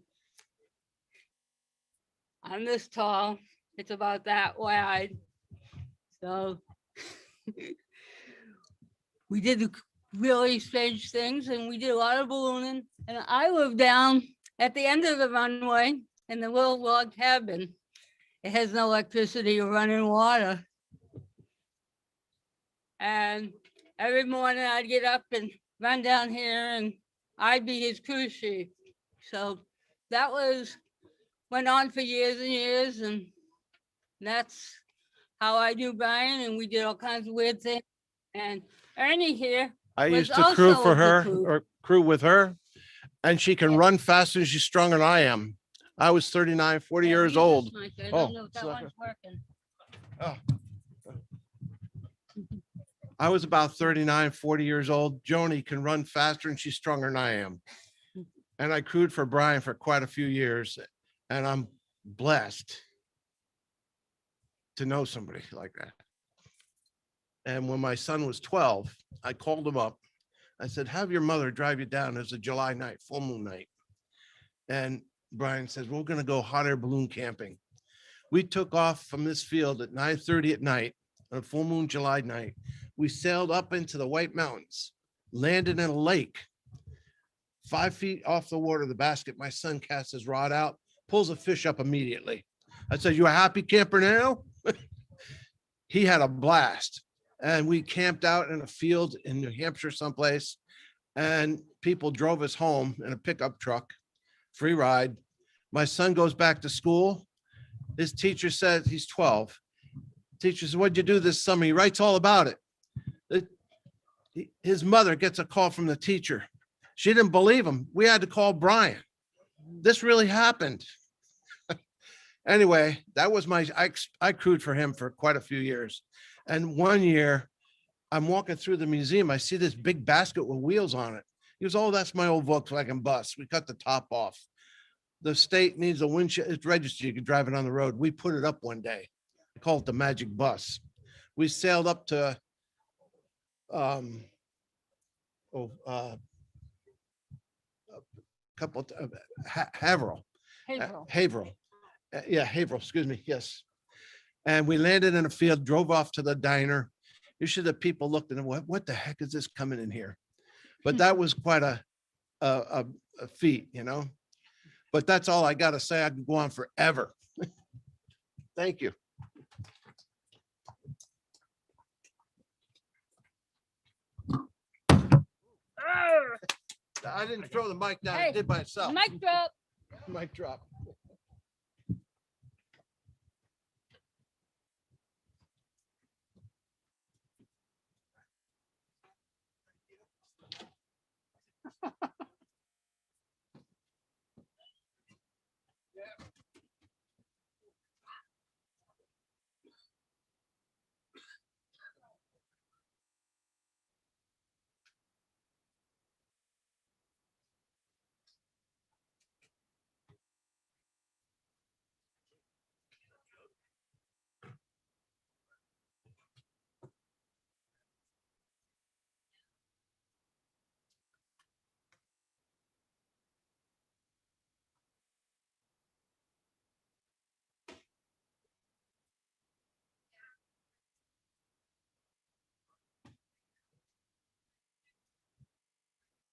I'm this tall. It's about that wide. So we did really strange things, and we did a lot of ballooning. And I lived down at the end of the runway in the little log cabin. It has no electricity or running water. And every morning I'd get up and run down here and I'd be his crew chief. So that went on for years and years. And that's how I knew Brian, and we did all kinds of weird things. And Ernie here. I was used to crew also for of the her crew. or crew with her, and she can run faster and she's stronger than I am. I was 39, 40 years old. I don't Oh, know if that so- one's working. I was about 39, 40 years old. Joni can run faster and she's stronger than I am. And I crewed for Brian for quite a few years, and I'm blessed to know somebody like that. And when my son was 12, I called him up. I said, have your mother drive you down. It was a July night, full moon night. And Brian says, we're going to go hot air balloon camping. We took off from this field at 9:30 at night on a full moon July night. We sailed up into the White Mountains, landed in a lake, 5 feet off the water, the basket. My son casts his rod out, pulls a fish up immediately. I said, you a happy camper now? He had a blast. And we camped out in a field in New Hampshire someplace, and people drove us home in a pickup truck, free ride. My son goes back to school. His teacher said, he's 12. Teacher said, what'd you do this summer? He writes all about it. His mother gets a call from the teacher. She didn't believe him. We had to call Brian. This really happened. Anyway, that was I crewed for him for quite a few years. And one year I'm walking through the museum. I see this big basket with wheels on it. He goes, oh, that's my old Volkswagen bus. We cut the top off. The state needs a windshield. It's registered. You can drive it on the road. We put it up one day. I call it the magic bus. We sailed up to Haverhill. Haverhill. Yeah, Haverhill, excuse me. Yes. And we landed in a field, drove off to the diner. Usually the people looked and went, what the heck is this coming in here? But that was quite a feat, you know. But that's all I got to say. I could go on forever. Thank you. I didn't throw the mic down. I did by itself. Mic drop. Mic drop.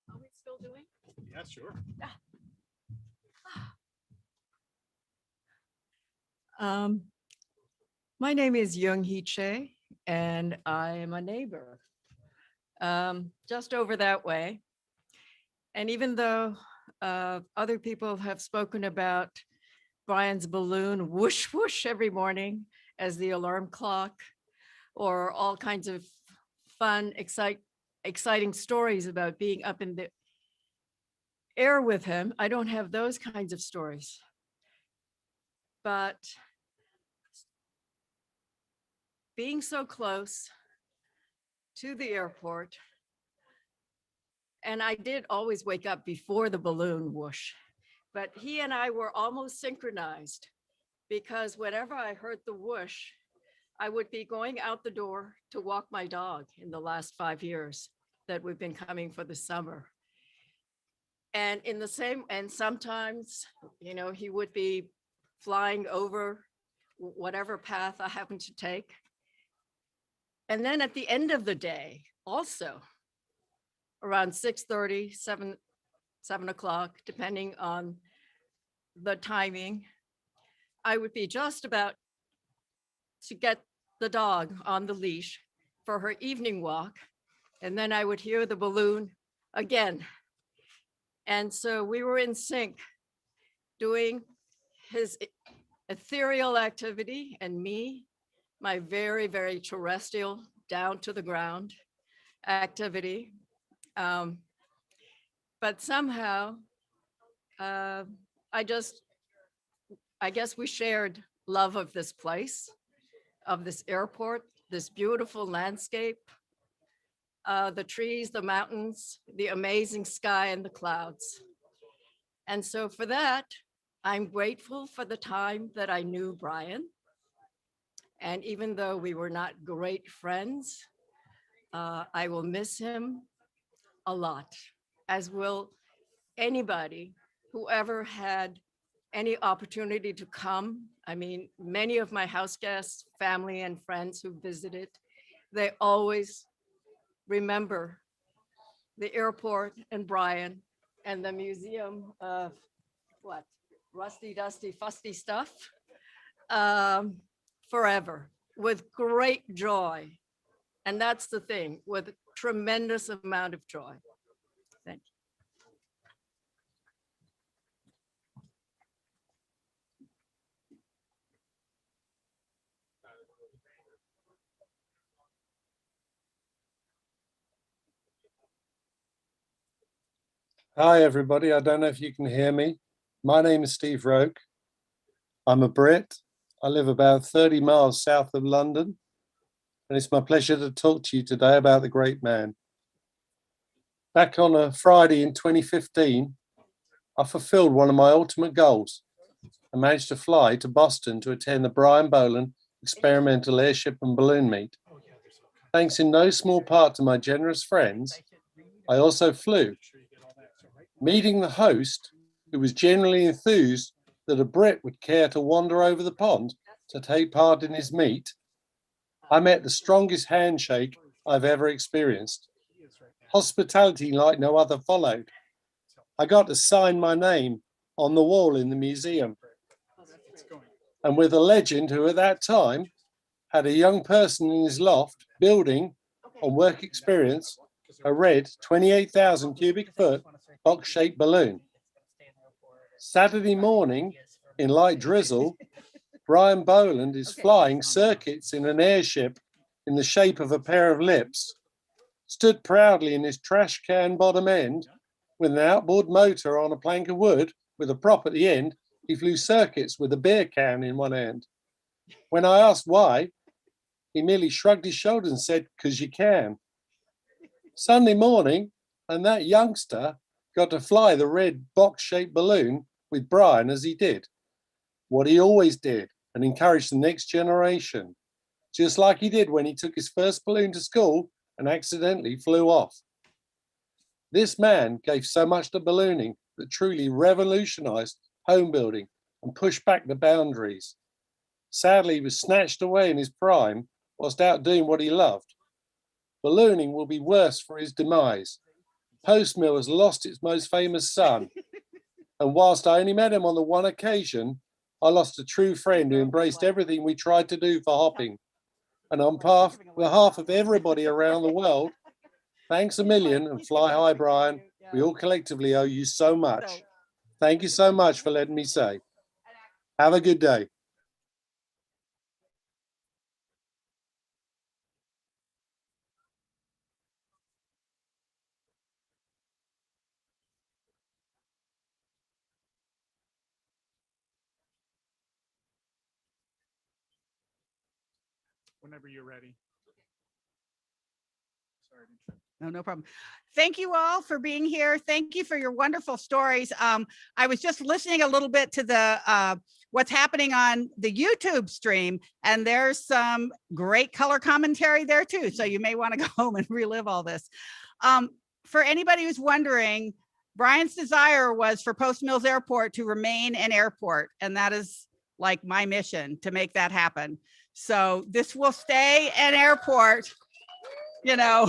Are we still doing? Yeah, sure. My name is Young Hee Che, and I am a neighbor just over that way. And even though other people have spoken about Brian's balloon whoosh whoosh every morning as the alarm clock, or all kinds of fun, exciting stories about being up in the air with him, I don't have those kinds of stories. But being so close to the airport, and I did always wake up before the balloon whoosh, but he and I were almost synchronized, because whenever I heard the whoosh, I would be going out the door to walk my dog in the last 5 years that we've been coming for the summer. And and sometimes, you know, he would be flying over whatever path I happened to take. And then at the end of the day, also around 6:30, 7 o'clock, depending on the timing, I would be just about to get the dog on the leash for her evening walk. And then I would hear the balloon again. And so we were in sync doing his ethereal activity and me, my very, very terrestrial, down to the ground activity. But somehow, I guess we shared love of this place, of this airport, this beautiful landscape, the trees, the mountains, the amazing sky and the clouds. And so for that, I'm grateful for the time that I knew Brian. And even though we were not great friends, I will miss him a lot, as will anybody who ever had any opportunity to come. I mean, many of my house guests, family and friends who visited, they always remember the airport and Brian and the museum of what? Rusty, dusty, fusty stuff forever with great joy. And that's the thing, with a tremendous amount of joy. Thank you. Hi, everybody. I don't know if you can hear me. My name is Steve Roach. I'm a Brit. I live about 30 miles south of London, and it's my pleasure to talk to you today about the great man. Back on a Friday in 2015, I fulfilled one of my ultimate goals and managed to fly to Boston to attend the Brian Boland Experimental Airship and Balloon Meet. Thanks in no small part to my generous friends, I also flew. Meeting the host, who was genuinely enthused that a Brit would care to wander over the pond to take part in his meet, I met the strongest handshake I've ever experienced. Hospitality like no other followed. I got to sign my name on the wall in the museum. And with a legend who at that time had a young person in his loft building on work experience a red 28,000 cubic foot box-shaped balloon. Saturday morning, in light drizzle, Brian Boland is flying circuits in an airship in the shape of a pair of lips, stood proudly in his trash can bottom end with an outboard motor on a plank of wood with a prop at the end. He flew circuits with a beer can in one end. When I asked why, he merely shrugged his shoulders and said, "'Cause you can." Sunday morning, and that youngster got to fly the red box-shaped balloon with Brian as he did what he always did and encouraged the next generation, just like he did when he took his first balloon to school and accidentally flew off. This man gave so much to ballooning that truly revolutionized home building and pushed back the boundaries. Sadly, he was snatched away in his prime whilst out doing what he loved. Ballooning will be worse for his demise. Postmill has lost its most famous son. And whilst I only met him on the one occasion, I lost a true friend who embraced everything we tried to do for hopping. And on behalf of everybody around the world, thanks a million and fly high, Brian. We all collectively owe you so much. Thank you so much for letting me say. Have a good day. Whenever you're ready. Sorry. No problem. Thank you all for being here. Thank you for your wonderful stories. I was just listening a little bit to the what's happening on the YouTube stream, and there's some great color commentary there too. So you may want to go home and relive all this. For anybody who's wondering, Brian's desire was for Post Mills Airport to remain an airport, and that is like my mission to make that happen. So this will stay an airport, you know.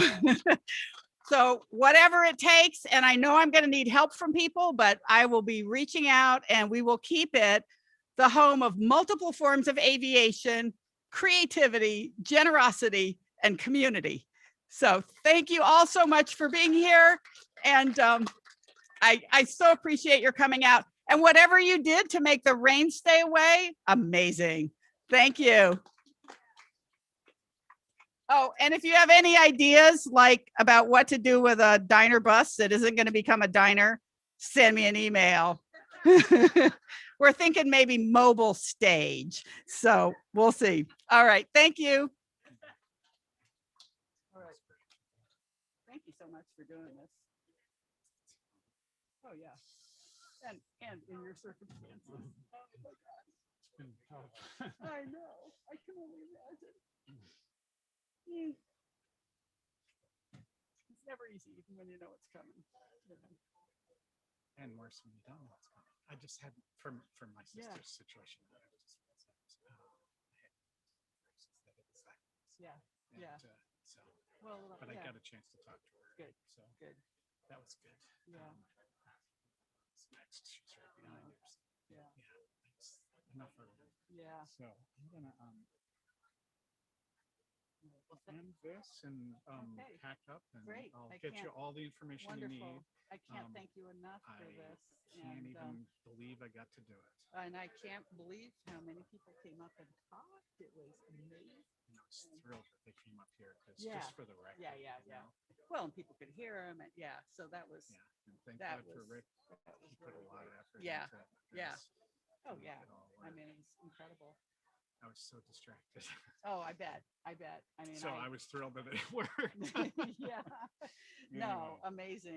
So whatever it takes, and I know I'm going to need help from people, but I will be reaching out and we will keep it the home of multiple forms of aviation, creativity, generosity, and community. So thank you all so much for being here. And I so appreciate your coming out. And whatever you did to make the rain stay away, amazing. Thank you. Oh, and if you have any ideas like about what to do with a diner bus that isn't going to become a diner, send me an email. We're thinking maybe mobile stage. So we'll see. All right. Thank you. All right. Thank you so much for doing this. Oh, yeah. And in your circumstances. Oh, my God. I know. I can only imagine. It's never easy, even when you know it's coming. And worse when you don't know what's coming. I just had for my sister's situation. Yeah. Yeah. So, well, but I yeah. got a chance to talk to her. Good. So Good. that was good. Yeah. Next, she's right behind her. So, Yeah. That's enough for her. Yeah. So I'm gonna end this and Okay. pack up and Great. I'll I get you can't- all the information you Wonderful. need. I can't thank you enough for I this. can't And, even believe I got to do it. and I can't believe how many people came up and talked. It was amazing. I was thrilled that they came up here because Yeah. just for the record. Yeah. you Yeah. know, Well, and people could hear him. And yeah. So that was. Yeah. And thank That God for was- Rick. that was He put a really lot of great. effort Yeah. into it. Yeah. because Oh, to make yeah. it all I work. mean, it was incredible. I was so distracted. Oh, I bet. I bet. I mean, So I was thrilled that it worked. yeah. Anyway. No, amazing.